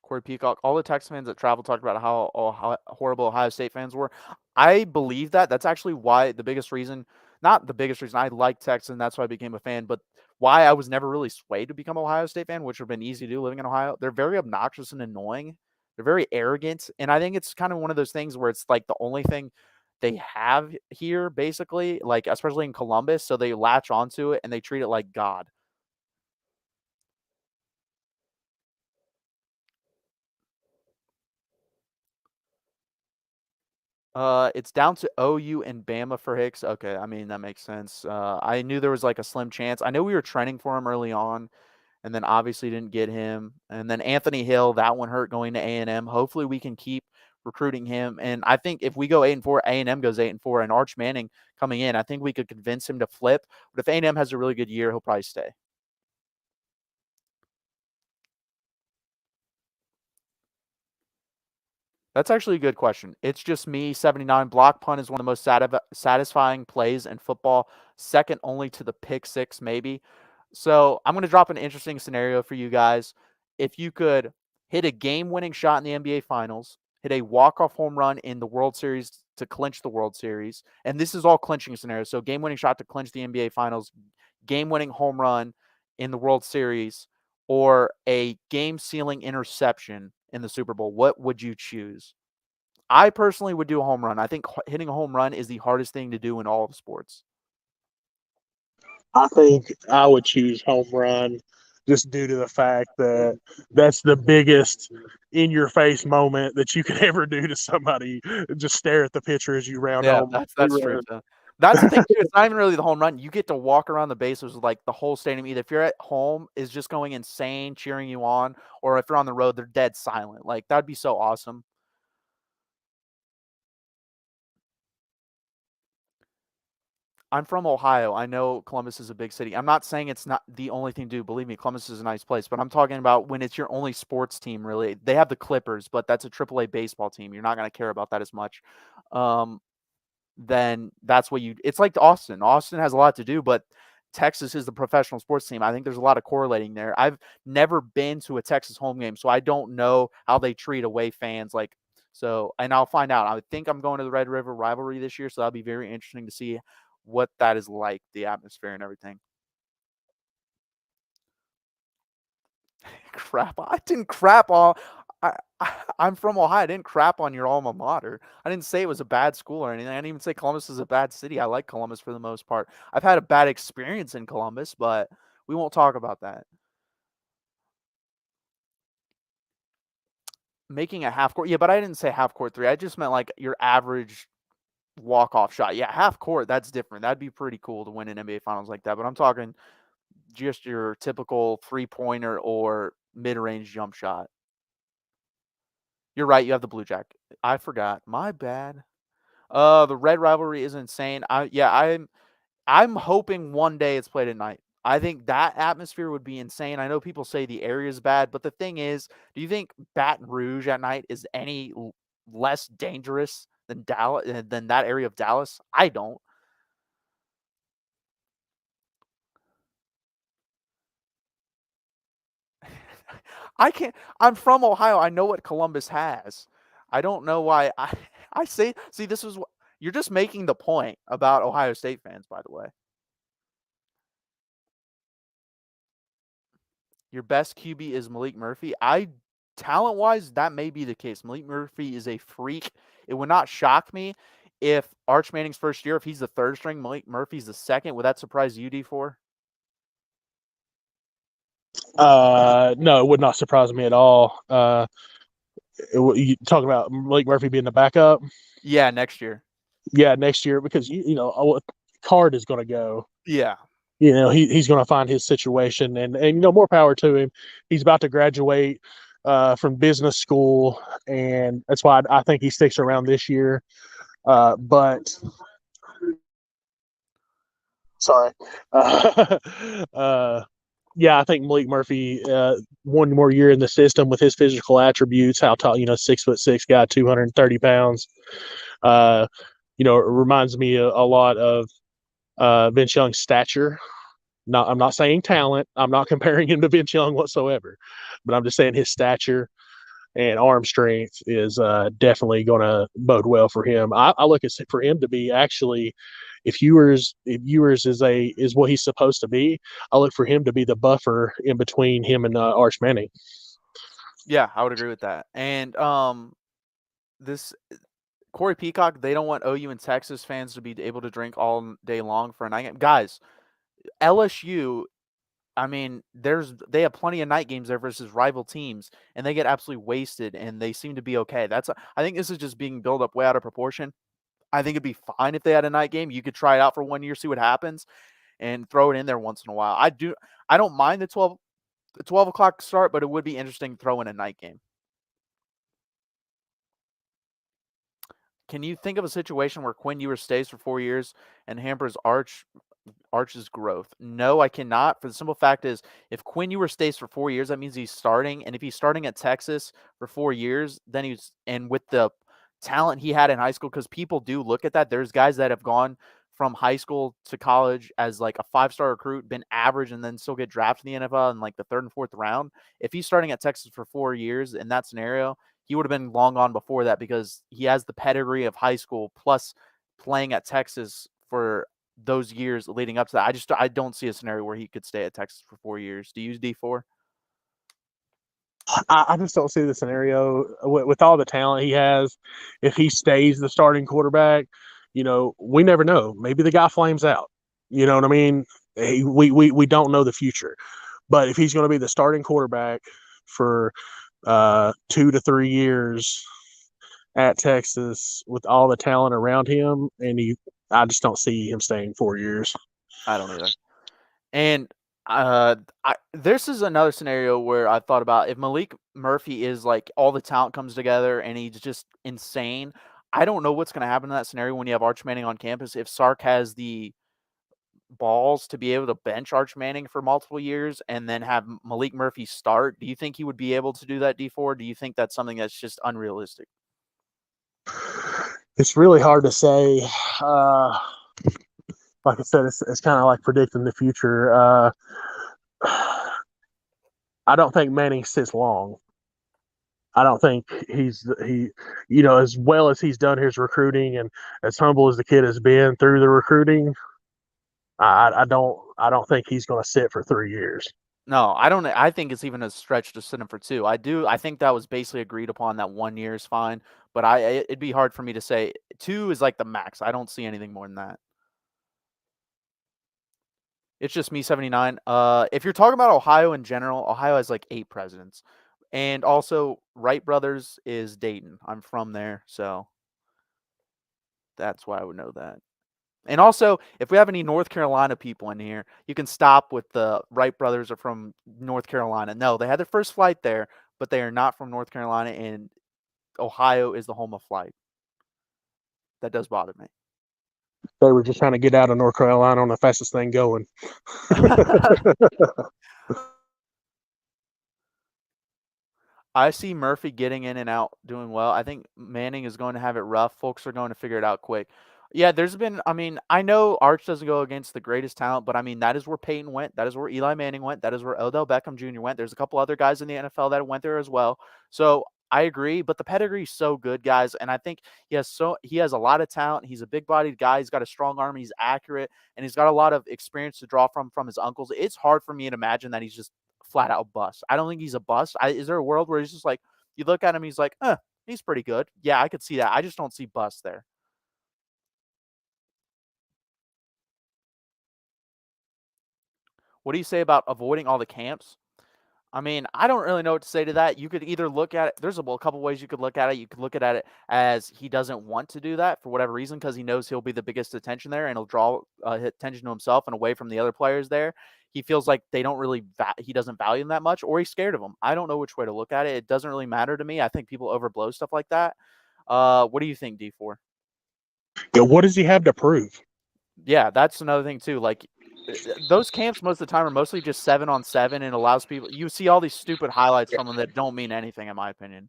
Speaker 1: Corey Peacock, all the Texas fans that travel talked about how horrible Ohio State fans were. I believe that. That's actually why the biggest reason, not the biggest reason, I like Texas, and that's why I became a fan, but why I was never really swayed to become an Ohio State fan, which would have been easy to do living in Ohio. They're very obnoxious and annoying. They're very arrogant, and I think it's kind of one of those things where it's like the only thing they have here, basically, like especially in Columbus, so they latch onto it and they treat it like God. It's down to OU and Bama for Hicks. Okay, I mean that makes sense. I knew there was like a slim chance. I know we were trending for him early on, and then obviously didn't get him. And then Anthony Hill, that one hurt going to A&M. Hopefully we can keep recruiting him. And I think if we go 8-4, A&M goes 8-4, and Arch Manning coming in, I think we could convince him to flip. But if A&M has a really good year, he'll probably stay. That's actually a good question. It's just me, 79. Block punt is one of the most satisfying plays in football, second only to the pick six, maybe. So I'm going to drop an interesting scenario for you guys. If you could hit a game-winning shot in the NBA Finals, hit a walk-off home run in the World Series to clinch the World Series, and this is all clinching scenarios. So game-winning shot to clinch the NBA Finals, game-winning home run in the World Series, or a game-sealing interception in the Super Bowl, what would you choose? I personally would do a home run. I think hitting a home run is the hardest thing to do in all of sports.
Speaker 2: I think I would choose home run just due to the fact that that's the biggest in your face moment that you could ever do to somebody. Just stare at the pitcher as you round
Speaker 1: Yeah,
Speaker 2: home.
Speaker 1: that's true too. That's the thing too. It's not even really the home run. You get to walk around the bases with like the whole stadium. Either if you're at home, is just going insane, cheering you on, or if you're on the road, they're dead silent. Like that'd be so awesome. I'm from Ohio. I know Columbus is a big city. I'm not saying it's not the only thing to do. Believe me, Columbus is a nice place, but I'm talking about when it's your only sports team, really. They have the Clippers, but that's a AAA baseball team. You're not going to care about that as much. Um, then that's what you it's like Austin. Austin has a lot to do, but Texas is the professional sports team. I think there's a lot of correlating there. I've never been to a Texas home game, so I don't know how they treat away fans like so and I'll find out. I think I'm going to the Red River rivalry this year, so that'll be very interesting to see what that is like, the atmosphere and everything. Crap. I didn't crap on I'm from Ohio. I didn't crap on your alma mater. I didn't say it was a bad school or anything. I didn't even say Columbus is a bad city. I like Columbus for the most part. I've had a bad experience in Columbus, but we won't talk about that. Making a half court. Yeah, but I didn't say half court three. I just meant like your average walk off shot. Yeah, half court, that's different. That'd be pretty cool to win an NBA finals like that. But I'm talking just your typical 3-pointer or mid-range jump shot. You're right, you have the Blue Jack. I forgot. My bad. The Red Rivalry is insane. I'm hoping one day it's played at night. I think that atmosphere would be insane. I know people say the area is bad, but the thing is, do you think Baton Rouge at night is any less dangerous than Dallas than that area of Dallas? I don't. I can't. I'm from Ohio. I know what Columbus has. I don't know why I say. See, this is what you're just making the point about Ohio State fans. By the way, your best QB is Malik Murphy. Talent wise, that may be the case. Malik Murphy is a freak. It would not shock me if Arch Manning's first year, if he's the third string, Malik Murphy's the second. Would that surprise you, D4?
Speaker 2: No, it would not surprise me at all. You talking about Malik Murphy being the backup?
Speaker 1: Yeah, next year.
Speaker 2: Yeah, next year, because Card is going to go.
Speaker 1: Yeah.
Speaker 2: He's going to find his situation, and more power to him. He's about to graduate from business school, and that's why I think he sticks around this year. But sorry, yeah, I think Malik Murphy one more year in the system with his physical attributes, how tall, 6'6" guy, 230 pounds. It reminds me a lot of Vince Young's stature. I'm not saying talent. I'm not comparing him to Vince Young whatsoever, but I'm just saying his stature and arm strength is definitely going to bode well for him. I look at for him to be actually, if Ewers is what he's supposed to be, I look for him to be the buffer in between him and Arch Manning.
Speaker 1: Yeah, I would agree with that. And this Corey Peacock, they don't want OU and Texas fans to be able to drink all day long for a night game. Guys, LSU, I mean, they have plenty of night games there versus rival teams, and they get absolutely wasted, and they seem to be okay. I think this is just being built up way out of proportion. I think it'd be fine if they had a night game. You could try it out for 1 year, see what happens, and throw it in there once in a while. I don't mind the 12 o'clock start, but it would be interesting to throw in a night game. Can you think of a situation where Quinn Ewers stays for 4 years and hampers Arch's growth? No, I cannot. For the simple fact is, if Quinn Ewers stays for 4 years, that means he's starting. And if he's starting at Texas for 4 years, then and with the talent he had in high school, because people do look at that. There's guys that have gone from high school to college as like a 5-star recruit, been average, and then still get drafted in the NFL in like the 3rd and 4th round. If he's starting at Texas for 4 years in that scenario, he would have been long gone before that, because he has the pedigree of high school plus playing at Texas for those years leading up to that. I don't see a scenario where he could stay at Texas for 4 years. Do you use D4?
Speaker 2: I just don't see the scenario with all the talent he has. If he stays the starting quarterback, we never know. Maybe the guy flames out. You know what I mean? We don't know the future. But if he's going to be the starting quarterback for 2 to 3 years at Texas with all the talent around him, I just don't see him staying 4 years.
Speaker 1: I don't either. And this is another scenario where I thought about, if Malik Murphy is like all the talent comes together and he's just insane. I don't know what's going to happen in that scenario when you have Arch Manning on campus. If Sark has the balls to be able to bench Arch Manning for multiple years and then have Malik Murphy start, do you think he would be able to do that, D4? Do you think that's something that's just unrealistic?
Speaker 2: It's really hard to say. Like I said, it's kind of like predicting the future. I don't think Manning sits long. I don't think as well as he's done his recruiting and as humble as the kid has been through the recruiting, I don't think he's going to sit for 3 years.
Speaker 1: No, I don't. I think it's even a stretch to sit him for 2. I think that was basically agreed upon that 1 year is fine, but it'd be hard for me to say 2 is like the max. I don't see anything more than that. It's just me, 79. If you're talking about Ohio in general, Ohio has like 8 presidents. And also, Wright Brothers is Dayton. I'm from there, so that's why I would know that. And also, if we have any North Carolina people in here, you can stop with the Wright brothers are from North Carolina. No, they had their first flight there, but they are not from North Carolina, and Ohio is the home of flight. That does bother me.
Speaker 2: They were just trying to get out of North Carolina on the fastest thing going.
Speaker 1: I see Murphy getting in and out doing well. I think Manning is going to have it rough. Folks are going to figure it out quick. Yeah, there's been, I mean, I know Arch doesn't go against the greatest talent, but I mean, that is where Peyton went. That is where Eli Manning went. That is where Odell Beckham Jr. went. There's a couple other guys in the NFL that went there as well. So I agree, but the pedigree is so good, guys. And I think he has a lot of talent. He's a big bodied guy. He's got a strong arm. He's accurate, and he's got a lot of experience to draw from his uncles. It's hard for me to imagine that he's just flat out bust. I don't think he's a bust. Is there a world where he's just like, you look at him, he's like, he's pretty good. Yeah, I could see that. I just don't see bust there. What do you say about avoiding all the camps? I mean, I don't really know what to say to that. You could either look at it, there's a couple ways you could look at it. You could look at it as he doesn't want to do that for whatever reason because he knows he'll be the biggest attention there and he'll draw attention to himself and away from the other players there. He feels like they don't really, he doesn't value them that much, or he's scared of them. I don't know which way to look at it. It doesn't really matter to me. I think people overblow stuff like that. What do you think, D4?
Speaker 2: Yeah, what does he have to prove?
Speaker 1: Yeah, that's another thing too. Like those camps most of the time are mostly just 7-on-7 and allows people. You see all these stupid highlights from them that don't mean anything, in my opinion.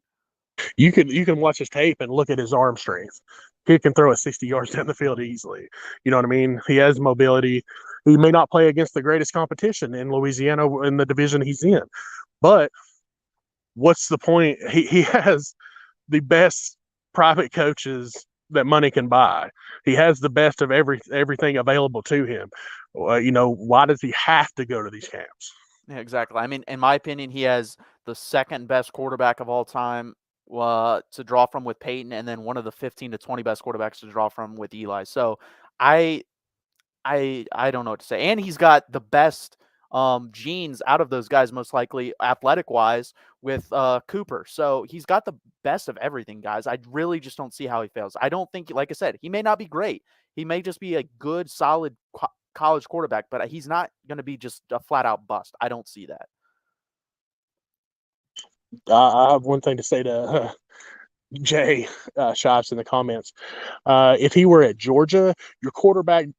Speaker 2: You can watch his tape and look at his arm strength. He can throw it 60 yards down the field easily. You know what I mean? He has mobility. He may not play against the greatest competition in Louisiana in the division he's in, but what's the point? He has the best private coaches that money can buy. He has the best of everything available to him. Why does he have to go to these camps?
Speaker 1: Yeah, exactly. I mean, in my opinion, he has the second best quarterback of all time to draw from with Peyton, and then one of the 15 to 20 best quarterbacks to draw from with Eli. So I I don't know what to say. And he's got the best genes out of those guys, most likely athletic wise, with Cooper. So he's got the best of everything, guys. I really just don't see how he fails. I don't think, like I said, he may not be great. He may just be a good, solid college quarterback, but he's not going to be just a flat out bust. I don't see that.
Speaker 2: I have one thing to say to Jay Shives in the comments. If he were at Georgia,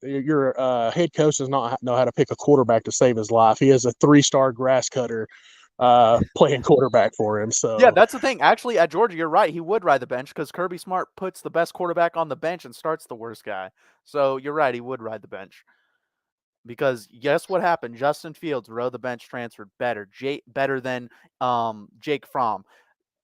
Speaker 2: your head coach does not know how to pick a quarterback to save his life. He has a 3-star grass cutter playing quarterback for him. So
Speaker 1: yeah, that's the thing. Actually, at Georgia, you're right. He would ride the bench because Kirby Smart puts the best quarterback on the bench and starts the worst guy. So you're right. He would ride the bench. Because guess what happened? Justin Fields rode the bench, transferred better than Jake Fromm.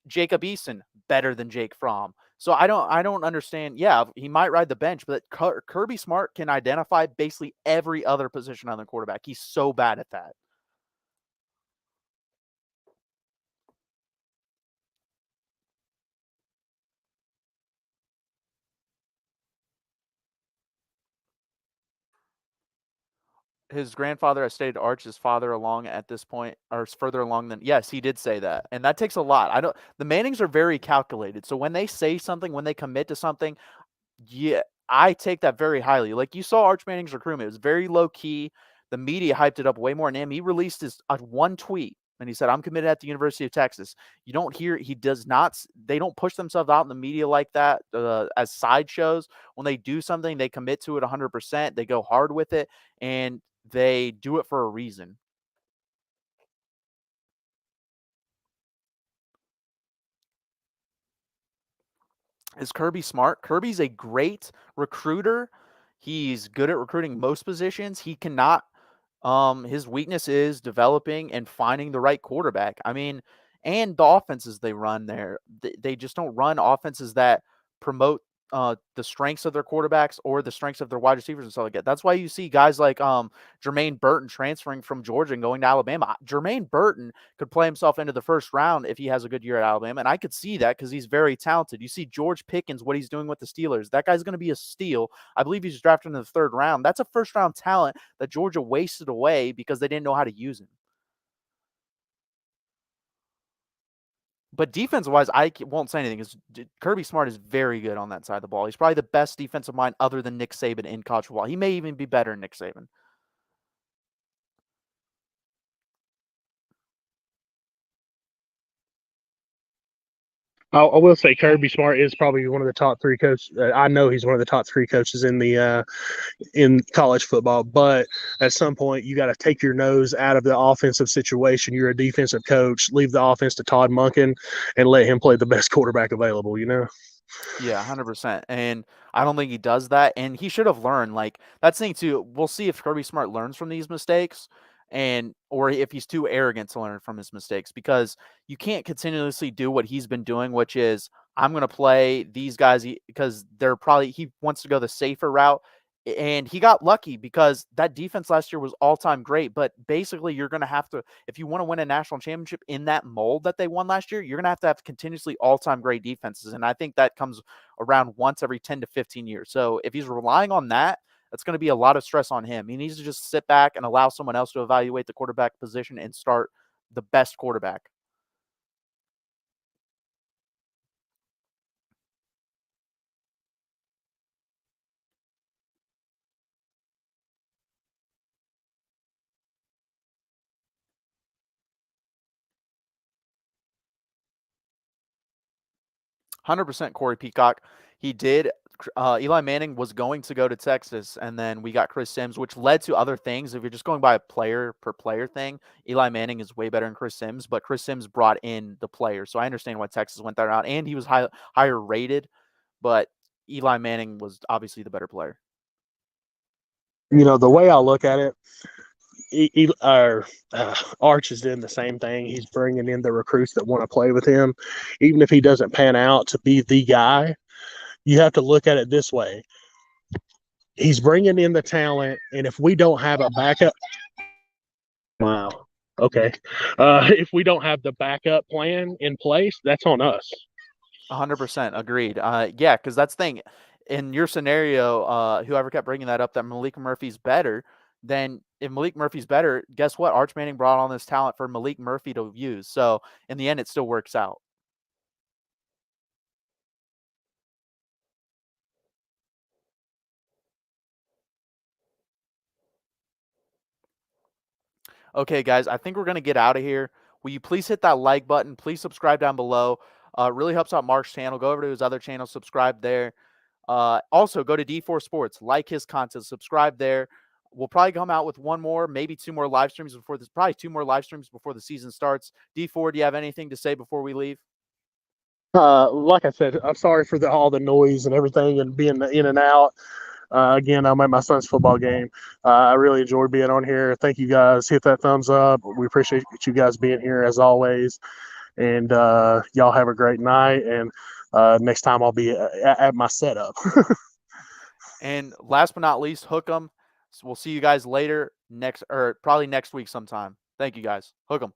Speaker 1: Jacob Eason better than Jake Fromm. So I don't understand. Yeah, he might ride the bench, but Kirby Smart can identify basically every other position on the quarterback. He's so bad at that. His grandfather has stated Arch is farther along at this point, or is further along than. Yes, he did say that, and that takes a lot. The Mannings are very calculated, so when they say something, when they commit to something, yeah, I take that very highly. Like you saw Arch Manning's recruitment, it was very low key. The media hyped it up way more than him. He released his one tweet and he said, "I'm committed at the University of Texas." You don't hear he does not. They don't push themselves out in the media like that as sideshows. When they do something, they commit to it 100%. They go hard with it, and they do it for a reason. Is Kirby smart? Kirby's a great recruiter. He's good at recruiting most positions. He cannot his weakness is developing and finding the right quarterback. I mean, and the offenses they run there, they just don't run offenses that promote the strengths of their quarterbacks or the strengths of their wide receivers and stuff like that. That's why you see guys like Jermaine Burton transferring from Georgia and going to Alabama. Jermaine Burton could play himself into the first round if he has a good year at Alabama, and I could see that because he's very talented. You see George Pickens, what he's doing with the Steelers. That guy's going to be a steal. I believe he's drafted in the third round. That's a first round talent that Georgia wasted away because they didn't know how to use him. But defense-wise, won't say anything. Kirby Smart is very good on that side of the ball. He's probably the best defensive mind other than Nick Saban in college football. He may even be better than Nick Saban.
Speaker 2: I will say Kirby Smart is probably one of the top three coaches. I know he's one of the top three coaches in college football. But at some point, you got to take your nose out of the offensive situation. You're a defensive coach. Leave the offense to Todd Monken and let him play the best quarterback available.
Speaker 1: Yeah, 100%. And I don't think he does that. And he should have learned. Like, that's the thing, too. We'll see if Kirby Smart learns from these mistakes or if he's too arrogant to learn from his mistakes, because you can't continuously do what he's been doing, which is I'm going to play these guys because he wants to go the safer route. And he got lucky because that defense last year was all-time great. But basically, you're going to have to, if you want to win a national championship in that mold that they won last year, you're going to have continuously all-time great defenses. And I think that comes around once every 10 to 15 years. So if he's relying on that, that's going to be a lot of stress on him. He needs to just sit back and allow someone else to evaluate the quarterback position and start the best quarterback. 100% Corey Peacock. He did. Eli Manning was going to go to Texas, and then we got Chris Sims, which led to other things. If you're just going by a player per player thing, Eli Manning is way better than Chris Sims, but Chris Sims brought in the player. So I understand why Texas went that route, and he was higher rated, but Eli Manning was obviously the better player.
Speaker 2: The way I look at it, Arch is doing the same thing. He's bringing in the recruits that want to play with him. Even if he doesn't pan out to be the guy, you have to look at it this way. He's bringing in the talent, and if we don't have a backup, wow, okay. If we don't have the backup plan in place, that's on us.
Speaker 1: 100% agreed. Yeah, because that's the thing. In your scenario, whoever kept bringing that up, that Malik Murphy's better, then if Malik Murphy's better, guess what? Arch Manning brought on this talent for Malik Murphy to use. So in the end, it still works out. Okay, guys, I think we're going to get out of here. Will you please hit that like button? Please subscribe down below. Really helps out Mark's channel. Go over to his other channel, subscribe there. Also, go to D4 Sports, like his content, subscribe there. We'll probably come out with one more, maybe two more live streams before this, probably two more live streams before the season starts. D4, do you have anything to say before we leave?
Speaker 2: Like I said, I'm sorry for all the noise and everything and being in and out. Again, I'm at my son's football game. I really enjoyed being on here. Thank you guys. Hit that thumbs up. We appreciate you guys being here as always. And y'all have a great night. And next time I'll be at my setup.
Speaker 1: And last but not least, hook 'em. So we'll see you guys later probably next week sometime. Thank you guys. Hook 'em.